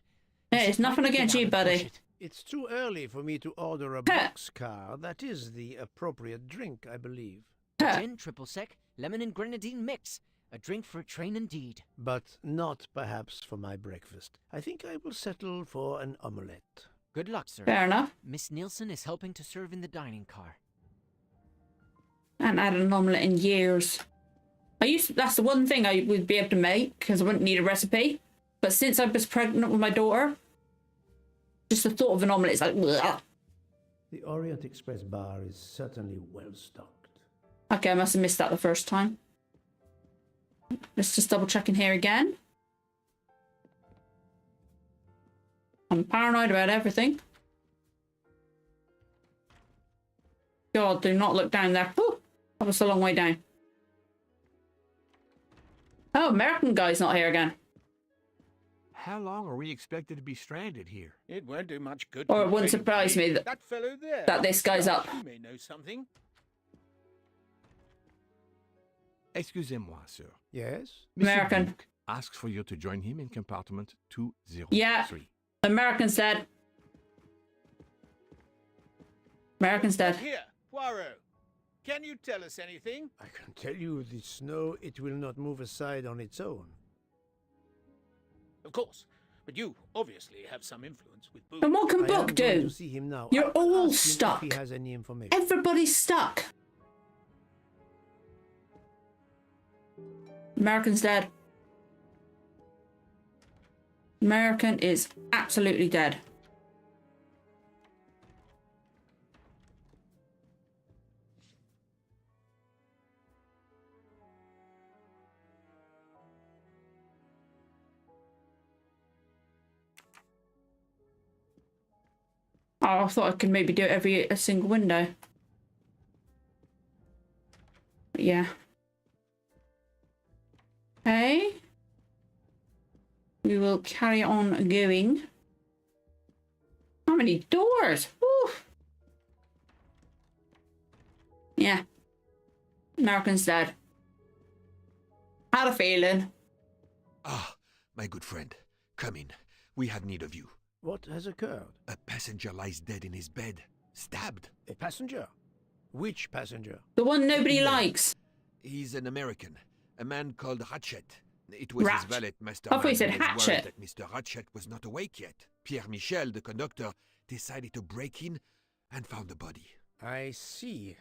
Hey, it's nothing against you, buddy. It's too early for me to order a boxcar. That is the appropriate drink, I believe. Gin, triple sec, lemon and grenadine mix. A drink for a train indeed. But not perhaps for my breakfast. I think I will settle for an omelette. Good luck, sir. Fair enough. Miss Nielsen is helping to serve in the dining car. I haven't had an omelette in years. That's the one thing I would be able to make, because I wouldn't need a recipe. But since I was pregnant with my daughter, just the thought of an omelette is like, bleh. The Orient Express bar is certainly well stocked. Okay, I must have missed that the first time. Let's just double check in here again. I'm paranoid about everything. God, do not look down there. Oh, that was a long way down. Oh, American guy's not here again. How long are we expected to be stranded here? It won't do much good. Or it wouldn't surprise me that fellow there, that this guy's up. He may know something. Excusez-moi, sir. Yes? American. Bouc asks for you to join him in compartment 203. Yeah. American's dead. American's dead. Here, Poirot. Can you tell us anything? I can tell you the snow, it will not move aside on its own. Of course. But you obviously have some influence with Bouc. And what can Bouc do? See him now. You're all stuck. If he has any information. Everybody's stuck. American's dead. American is absolutely dead. Oh, I thought I could maybe do it a single window. But yeah. Okay. We will carry on going. How many doors? Woo. Yeah. American's dead. Had a feeling. Ah, my good friend. Come in. We have need of you. What has occurred? A passenger lies dead in his bed. Stabbed. A passenger? Which passenger? The one nobody likes. He's an American. A man called Ratchet. It was his valet, Master I thought he said Mann, was Hatchet. worried that Mr. Ratchet was not awake yet. Pierre Michel, the conductor, decided to break in and found the body. I see.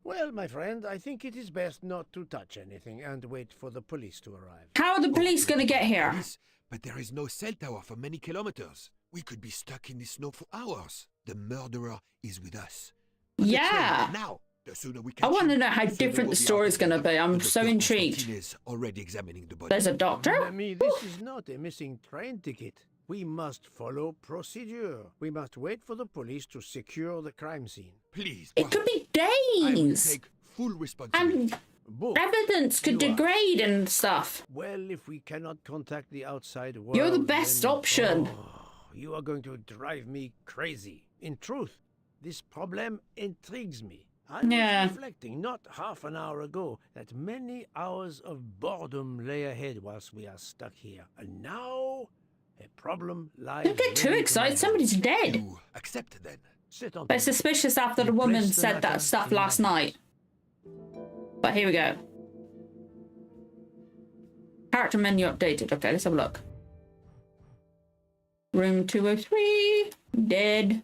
Well, my friend, I think it is best not to touch anything and wait for the police to arrive. How are the police going to get here? Police? But there is no cell tower for many kilometers. We could be stuck in the snow for hours. The murderer is with us. Yeah. Now, the sooner we I want to know how different the story is going to be. I'm so intrigued. Is already examining the body. There's a doctor? Ami, this is not a missing train ticket. We must follow procedure. We must wait for the police to secure the crime scene. Please. It could be I will days. take full responsibility. And evidence could degrade and stuff. Well, if we cannot contact the outside world... You're the best option. You are going to drive me crazy. In truth, this problem intrigues me. I was reflecting not half an hour ago that many hours of boredom lay ahead whilst we are stuck here. And now, a problem lies... Don't get too excited. Somebody's dead. You accept then. They're suspicious after the woman said that stuff last night. But here we go. Character menu updated. Okay, let's have a look. Room 203. Dead.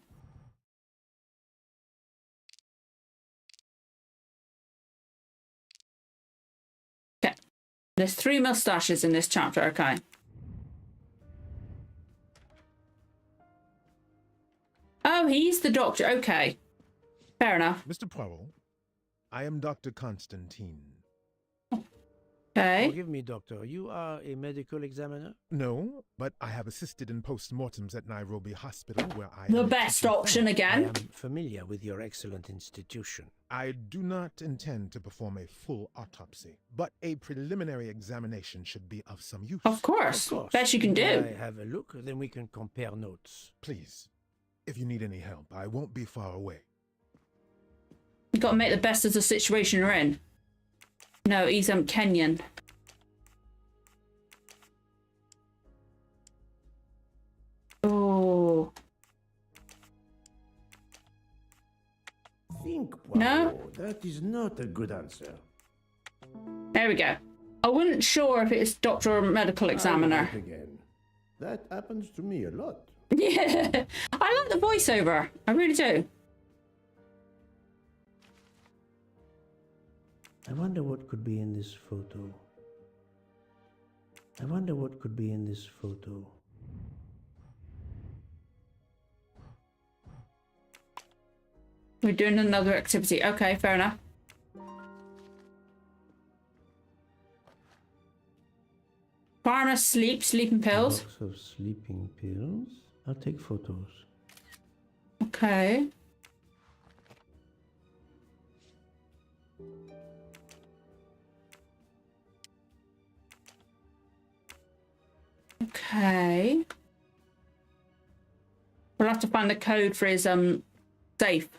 Okay. There's 3 mustaches in this chapter. Okay. Oh, he's the doctor. Okay. Fair enough. Mr. Poirot, I am Dr. Constantine. Okay. Forgive me, Doctor. You are a medical examiner? No, but I have assisted in post-mortems at Nairobi Hospital, where I The am best option I again. am familiar with your excellent institution. I do not intend to perform a full autopsy, but a preliminary examination should be of some use. Of course. Best you can do. May I have a look? Then we can compare notes. Please, if you need any help, I won't be far away. You got to make the best of the situation you're in. No, he's Kenyan. Oh. Think, Poirot. No? That is not a good answer. There we go. I wasn't sure if it's doctor or medical examiner. Again. That happens to me a lot. Yeah. I like the voiceover. I really do. I wonder what could be in this photo. I wonder what could be in this photo. We're doing another activity. Okay, fair enough. Farmer sleeping pills. Box of sleeping pills. I'll take photos. Okay. Okay. We'll have to find the code for his safe.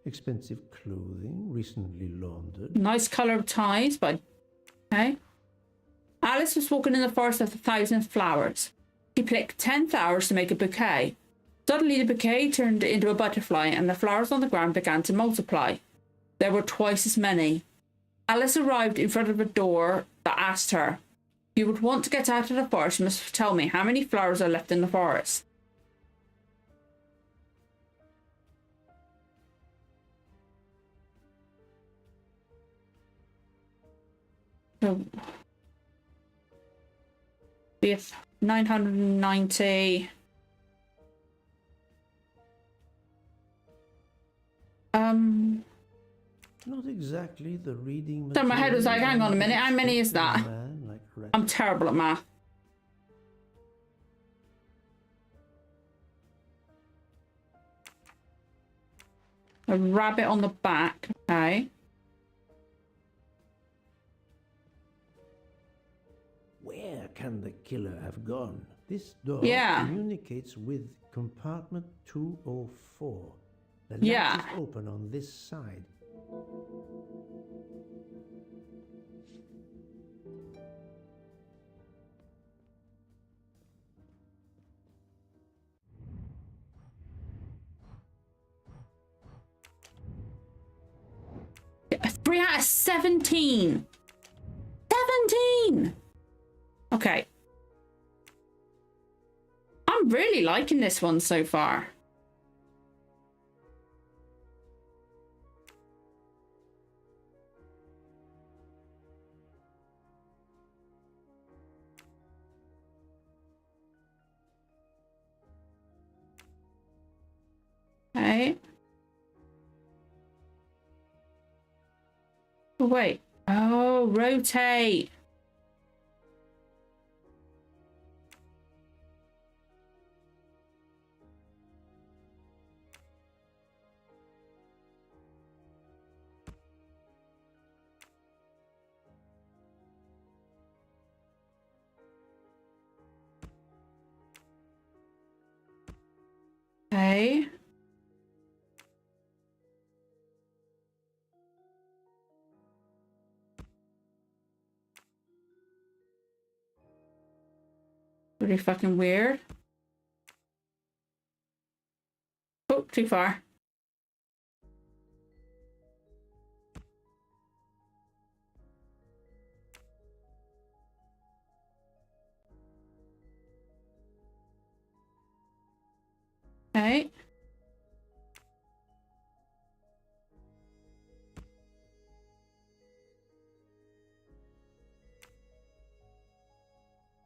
Expensive clothing, recently laundered. Nice colour of ties, but okay. Alice was walking in the forest of 1,000 flowers. She picked 10 flowers to make a bouquet. Suddenly the bouquet turned into a butterfly and the flowers on the ground began to multiply. There were twice as many. Alice arrived in front of a door that asked her, "If you would want to get out of the forest, you must tell me how many flowers are left in the forest." So, we have 990. Not exactly the reading. So my head was like, hang on a minute, how many is that? I'm terrible at math. A rabbit on the back, okay. Where can the killer have gone? This door communicates with compartment 204. The latch is open on this side. A 3 out of 17. 17! Okay. I'm really liking this one so far. Okay. Oh, wait. Oh, rotate. Okay. Pretty fucking weird. Oh, too far. Okay.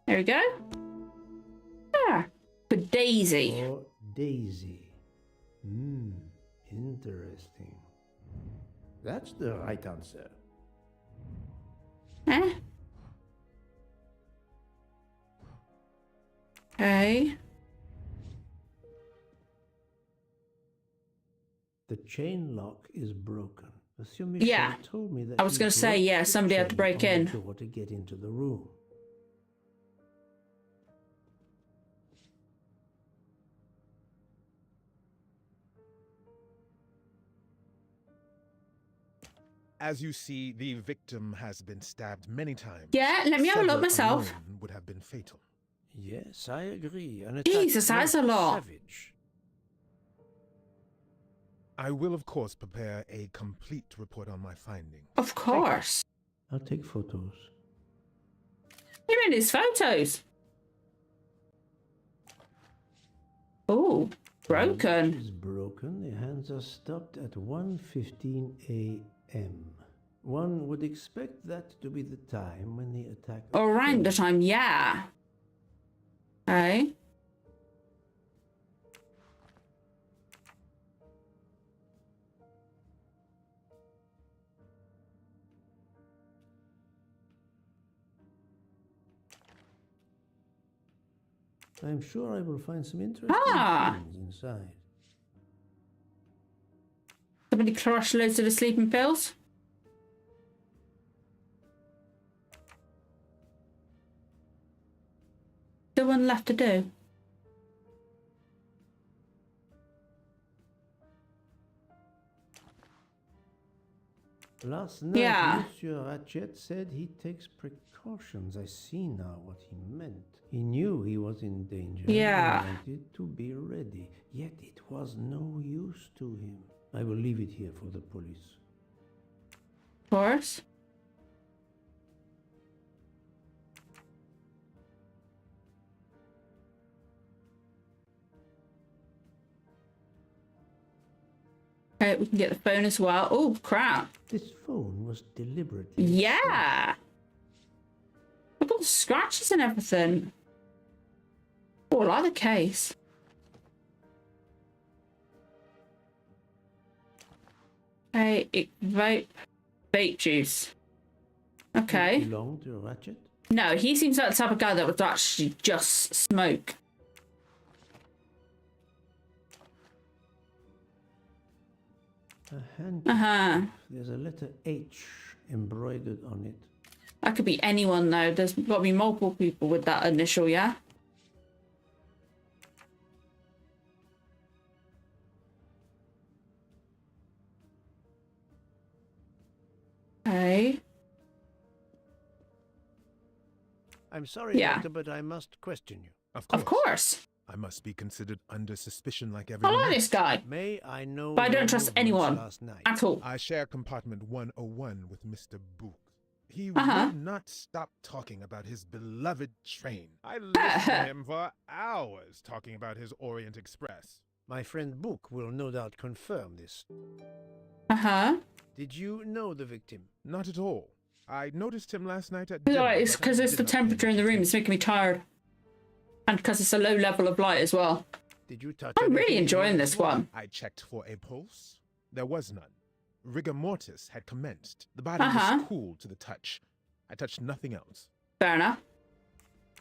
There we go. Ah, for Daisy. For Daisy. Interesting. That's the right answer. Eh? Okay. The chain lock is broken. Monsieur Michel Yeah. told me that I was going to say, yeah, somebody had to break in. Door to get into the room. As you see, the victim has been stabbed many times. Yeah, let me have a look Several myself. alone would have been fatal. Yes, I agree. An Jesus, that's a lot. Savage. I will, of course, prepare a complete report on my findings. Of course. I'll take photos. You mean his photos? Oh, broken. Is broken. The hands are stopped at 1:15 a.m. One would expect that to be the time when the attack Around the time, yeah. Okay. I'm sure I will find some interesting things inside. Somebody crushed loads of the sleeping pills. Still one left to do. Last night, Monsieur Ratchet said he takes precautions. I see now what he meant. He knew he was in danger. Yeah. He wanted to be ready, yet it was no use to him. I will leave it here for the police. Of course. Okay, we can get the phone as well. Oh, crap. This phone was deliberately... Yeah. Look at all the scratches and everything. Oh, I like the case. Okay, vape juice. Okay. It belonged to Ratchet? No, he seems like the type of guy that would actually just smoke. A handkerchief. There's a letter H embroidered on it. That could be anyone, though. There's got to be multiple people with that initial, yeah? Okay. I'm sorry, Doctor, but I must question you. Of course. I must be considered under suspicion like I everyone like else. this guy. May I know? But I don't trust anyone at all. I share compartment 101 with Mr. Book. He would not stop talking about his beloved train. I listened to him for hours talking about his Orient Express. My friend Book will no doubt confirm this. Did you know the victim? Not at all. I noticed him last night at It's because it's the temperature in the room. It's making me tired. And because it's a low level of light as well. Did you touch I'm really enjoying this one. I checked for a pulse. There was none. Rigor mortis had commenced. The body was cool to the touch. I touched nothing else. Fair enough.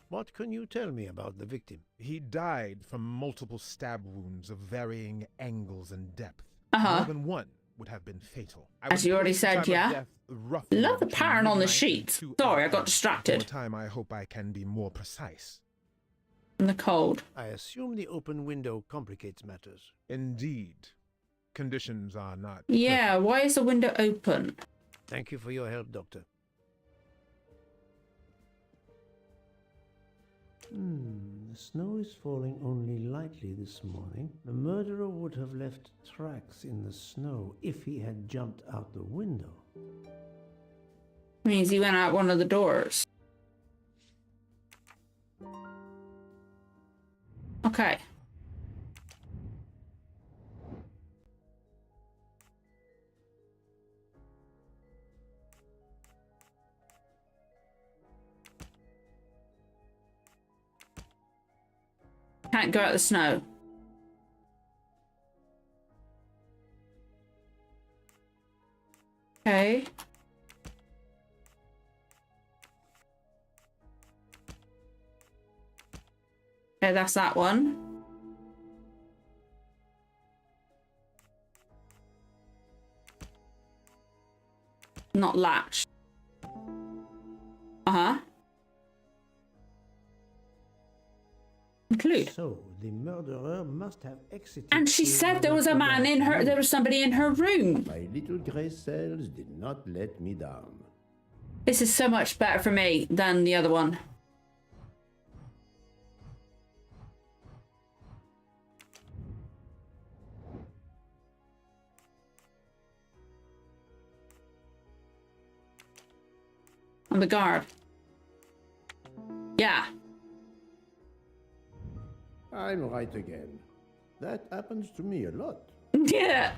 What can you tell me about the victim? He died from multiple stab wounds of varying angles and depth. More than one would have been fatal. As you already said, yeah. Love the pattern on the sheets. Sorry, I got distracted. Over time, I hope I can be more precise. In the cold. I assume the open window complicates matters. Indeed. Conditions are not... Yeah, why is the window open? Thank you for your help, Doctor. The snow is falling only lightly this morning. The murderer would have left tracks in the snow if he had jumped out the window. Means he went out one of the doors. Okay. Can't go out the snow. Okay. Okay, that's that one. Not latched. Uh-huh. Include. So the murderer must have exited. And she said there was a man in her, there was somebody in her room. My little grey cells did not let me down. This is so much better for me than the other one. On the guard. Yeah. I'm right again. That happens to me a lot. Yeah.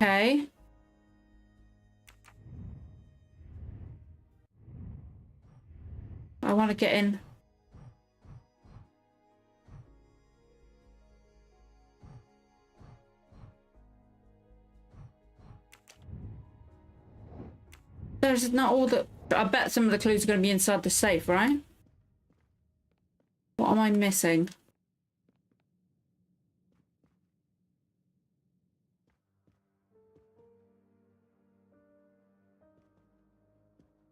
Okay. I want to get in. There's not all the... I bet some of the clues are going to be inside the safe, right? What am I missing?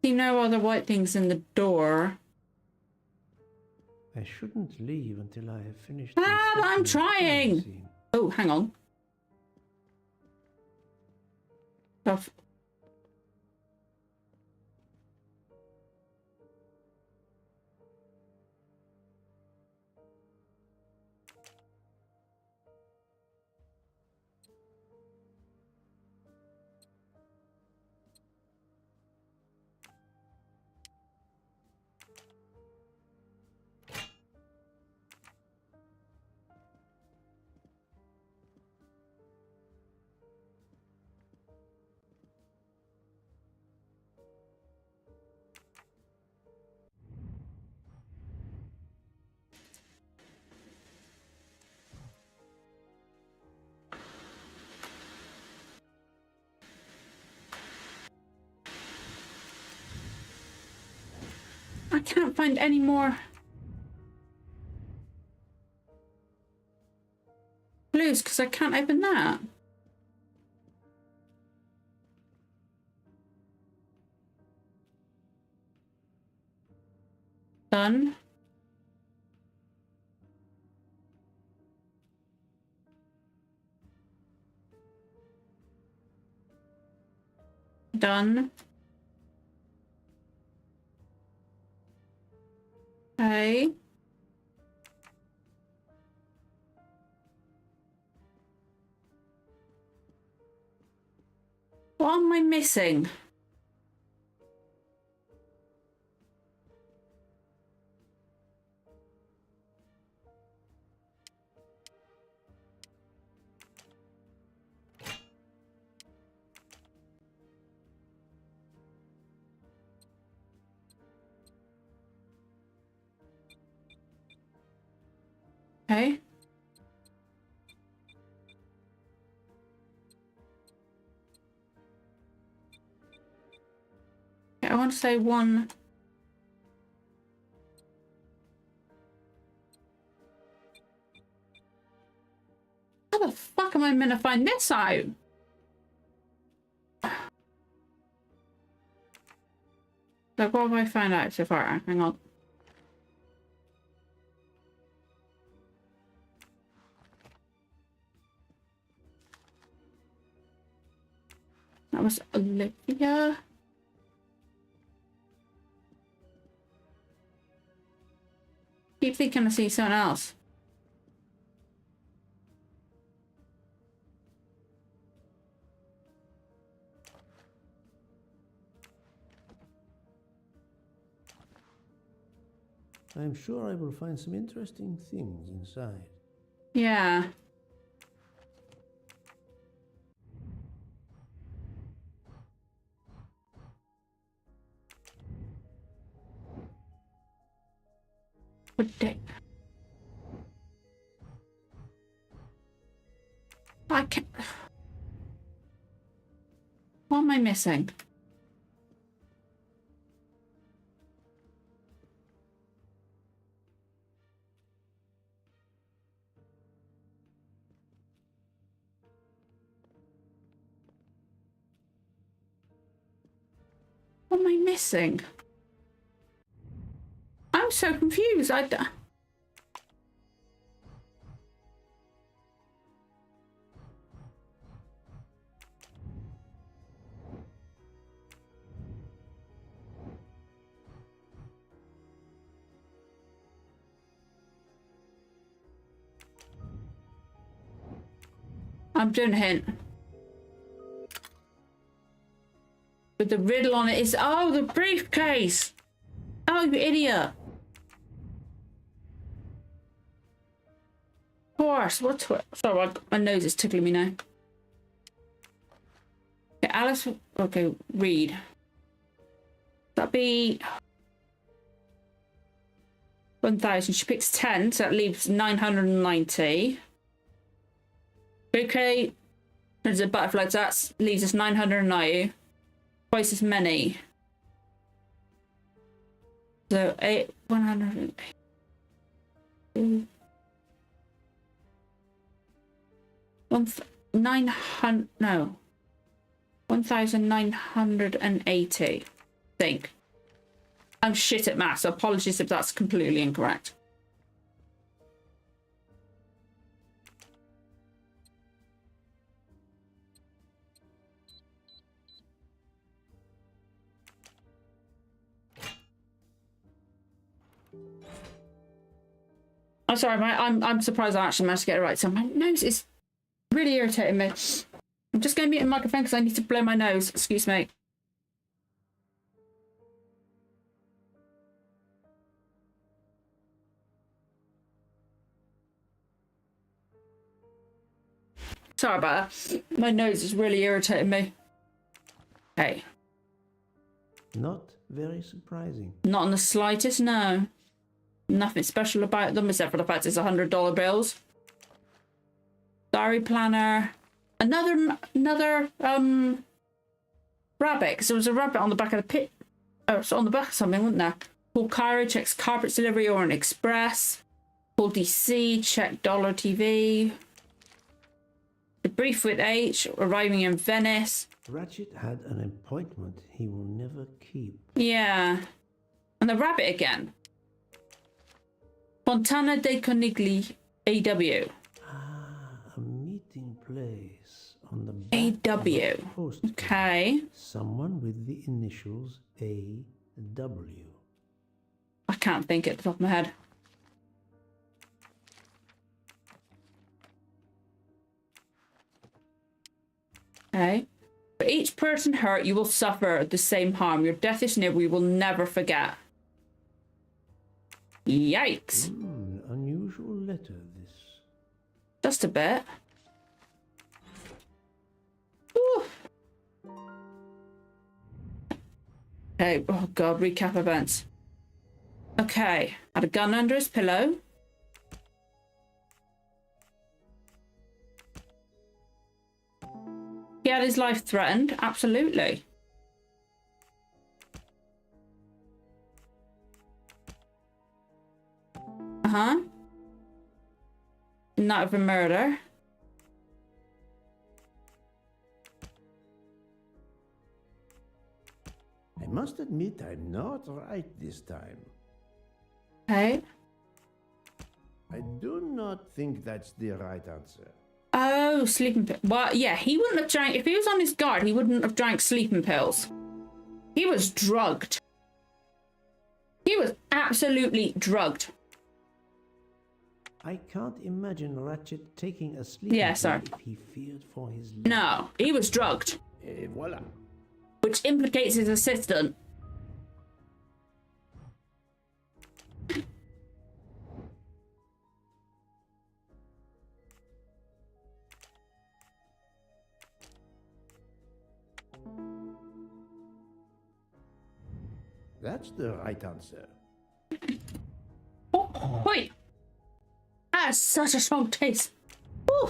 See no other white things in the door. I shouldn't leave until I have finished. I'm trying. Oh, hang on. Stuff. I can't find any more clues because I can't open that. Done. Done. Okay. What am I missing? Okay. I want to say one. How the fuck am I meant to find this out? Like, what have I found out so far? Hang on. That was Olivia. keep thinking I see something else. I'm sure I will find some interesting things inside. Yeah. I can't. What am I missing? What am I missing? I'm so confused. I'm doing a hint. But the riddle on it is, oh, the briefcase. Oh, you idiot. Of course. What's what? Sorry, my nose is tickling me now. Okay, Alice. Okay, read. That'd be 1,000. She picks 10, so that leaves 990. Okay. There's a butterfly, so that leaves us 990. Twice as many. So 100. 900. No. 1,980. I think. I'm shit at maths, so apologies if that's completely incorrect. I'm sorry, I'm surprised I actually managed to get it right. So my nose is really irritating me. I'm just going to mute the microphone because I need to blow my nose. Excuse me. Sorry about that. My nose is really irritating me. Okay. Not very surprising. Not in the slightest, no. Nothing special about them except for the fact it's $100 bills. Diary planner. Another rabbit, because there was a rabbit on the back of the pit. Oh, it's on the back of something, wasn't there? Call Cairo, checks carpet delivery, Orient Express. Call DC, check Dollar TV. The brief with H, arriving in Venice. Ratchet had an appointment he will never keep. Yeah. And the rabbit again. Fontana dei Conigli, AW. A meeting place on the AW. Okay. Someone with the initials AW. I can't think at the top of my head. Okay. For each person hurt, you will suffer the same harm. Your death is near. We will never forget. Yikes. Unusual letter, this. Just a bit. Ooh. Okay. Oh, God. Recap events. Okay. Had a gun under his pillow. He had his life threatened. Absolutely. Uh-huh. Not of a murder. I must admit I'm not right this time. Okay. I do not think that's the right answer. Oh, sleeping pills. Well, yeah, he wouldn't have drank... If he was on his guard, he wouldn't have drank sleeping pills. He was drugged. He was absolutely drugged. I can't imagine Ratchet taking a sleeping pill if he feared for his life. No, he was drugged. Et voilà. Which implicates his assistant. That's the right answer. Oh, wait. That's such a strong taste. Woo.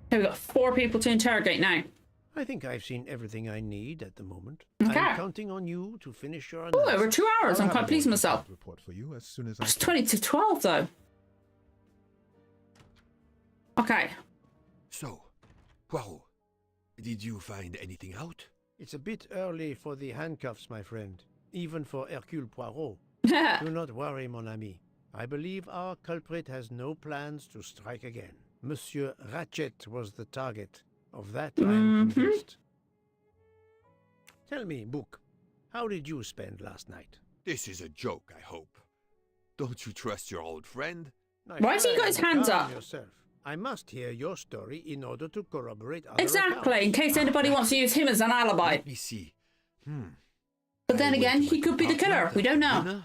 Okay, we've got 4 people to interrogate now. I think I've seen everything I need at the moment. Okay. I'm counting on you to finish your Oh, analysis. over 2 hours. I'm quite pleased with myself. Report for you as soon as It's 20 to 12, though. Okay. So, Poirot, did you find anything out? It's a bit early for the handcuffs, my friend. Even for Hercule Poirot. Do not worry, mon ami. I believe our culprit has no plans to strike again. Monsieur Ratchet was the target. Of that I am convinced. Tell me, Book, how did you spend last night? This is a joke, I hope. Don't you trust your old friend? Why has he got his hands up? Yourself. I must hear your story in order to corroborate other Exactly, in accounts. case anybody wants to use him as an alibi. Let me see. But then again, he could be the killer. We don't know.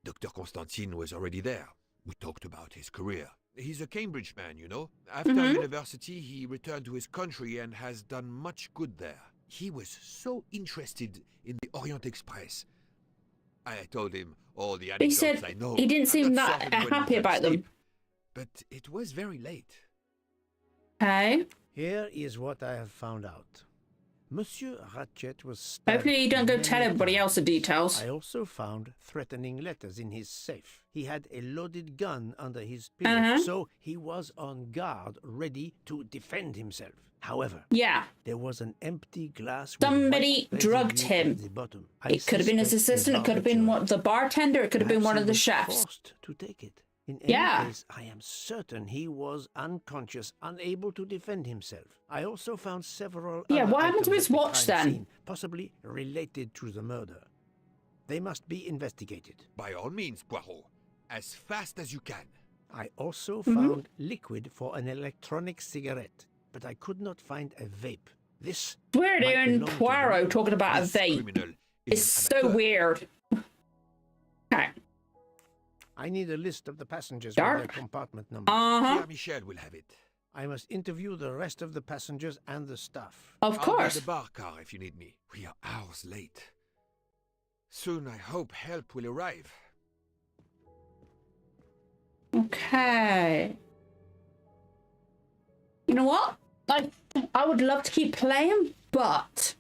Dr. Constantine was already there. We talked about his career. He's a Cambridge man, you know. After university, he returned to his country and has done much good there. He was so interested in the Orient Express. I told him all the anecdotes He said I know. he didn't seem that happy about them. But it was very late. Okay. Here is what I have found out. Monsieur Ratchet was stabbed. Hopefully you don't go many tell everybody times. else the details. I also found threatening letters in his safe. He had a loaded gun under his pillow, so he was on guard, ready to defend himself. However, there was an empty glass with Somebody white drugged residue him. at the bottom. It could have been his assistant, it could have been the bartender, it could have been one of the chefs. Forced to take it. In any case, I am certain he was unconscious, unable to defend himself. I also found several other what happened to items his at the watch crime then? scene, possibly related to the murder. They must be investigated. By all means, Poirot. As fast as you can. I also found liquid for an electronic cigarette, but I could not find a vape. This Weird might hearing belong to Poirot the- talking about a This vape. criminal It's is so amateur. weird. Okay. I need a list of the passengers Dark. with their compartment numbers. Pierre Michel will have it. I must interview the rest of the passengers and the staff. Of I'll course. buy the bar car if you need me. We are hours late. Soon I hope help will arrive. Okay. You know what? I would love to keep playing, but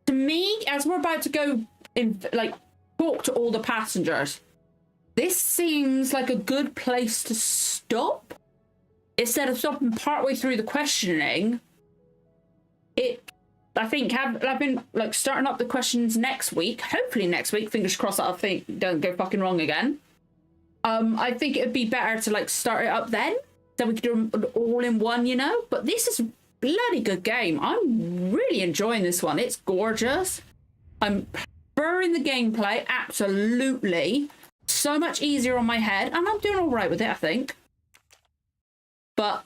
to me, as we're about to go in, talk to all the passengers, this seems like a good place to stop. Instead of stopping partway through the questioning, I think I've been starting up the questions next week. Hopefully next week, fingers crossed that I think don't go fucking wrong again. I think it'd be better to start it up then, so we could do them all in one, you know. But this is a bloody good game. I'm really enjoying this one. It's gorgeous. I'm preferring the gameplay, absolutely. So much easier on my head, and I'm doing all right with it, I think. But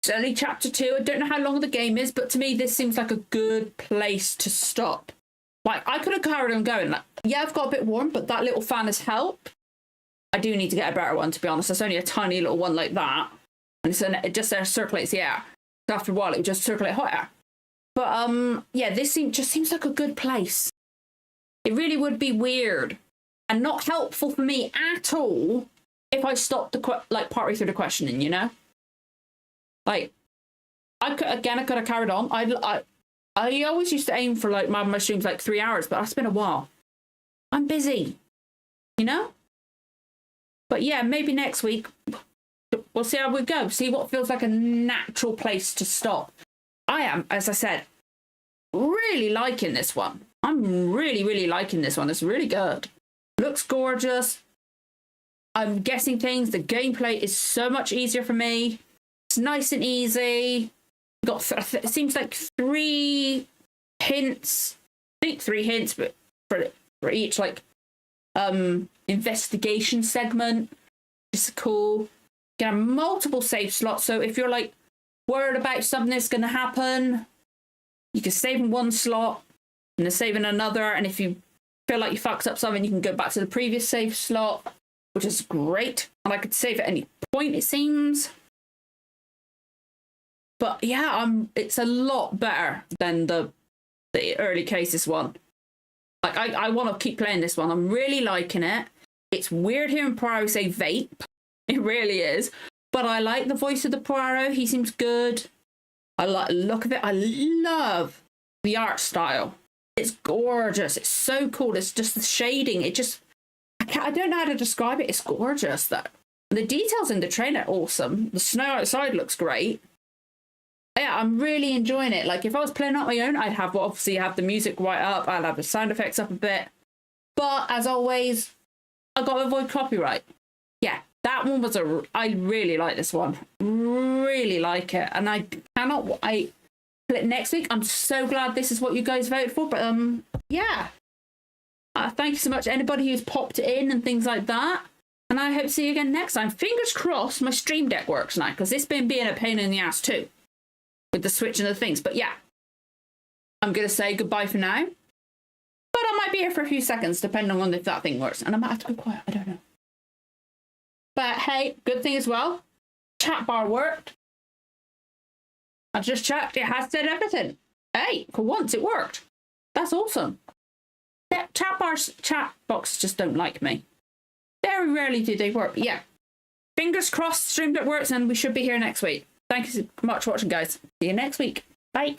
it's only chapter 2. I don't know how long the game is, but to me, this seems like a good place to stop. I could have carried on going. I've got a bit warm, but that little fan has helped. I do need to get a better one, to be honest. It's only a tiny little one like that. And it just circulates the air. So after a while, it would just circulate hot air. But, this just seems like a good place. It really would be weird and not helpful for me at all if I stopped partway through the questioning, you know? I could have carried on. I always used to aim for my streams 3 hours, but that's been a while. I'm busy, you know? But yeah, maybe next week we'll see how we go. See what feels like a natural place to stop. I am, as I said, really liking this one. I'm really, really liking this one. It's really good. Looks gorgeous. I'm guessing things. The gameplay is so much easier for me. It's nice and easy. Got it seems like 3 hints think 3 hints, but for each like investigation segment. It's cool. You can have multiple save slots, so if you're like worried about something that's going to happen, you can save in one slot and then save in another, and if you feel like you fucked up something, you can go back to the previous save slot, which is great. And I could save at any point, it seems. But yeah, it's a lot better than the early cases one. Like, I want to keep playing this one. I'm really liking it. It's weird hearing Poirot say vape. It really is. But I like the voice of the Poirot. He seems good. I like the look of it. I love the art style. It's gorgeous. It's so cool. It's just the shading. It just... I don't know how to describe it. It's gorgeous, though. The details in the train are awesome. The snow outside looks great. Yeah, I'm really enjoying it. Like, if I was playing on my own, I'd obviously have the music right up. I'd have the sound effects up a bit. But, as always, I've got to avoid copyright. Yeah, that one was I really like this one. Really like it. And I cannot wait for it next week. I'm so glad this is what you guys voted for. But, yeah. Thank you so much, anybody who's popped in and things like that. And I hope to see you again next time. Fingers crossed my Stream Deck works now, because it's been being a pain in the ass too. With the Switch and the things. But yeah, I'm going to say goodbye for now. But I might be here for a few seconds, depending on if that thing works. And I might have to go quiet. I don't know. But hey, good thing as well. Chat bar worked. I just checked. It has said everything. Hey, for once it worked. That's awesome. Chat boxes just don't like me. Very rarely do they work. But yeah. Fingers crossed, Stream Deck works, and we should be here next week. Thank you so much for watching, guys. See you next week. Bye.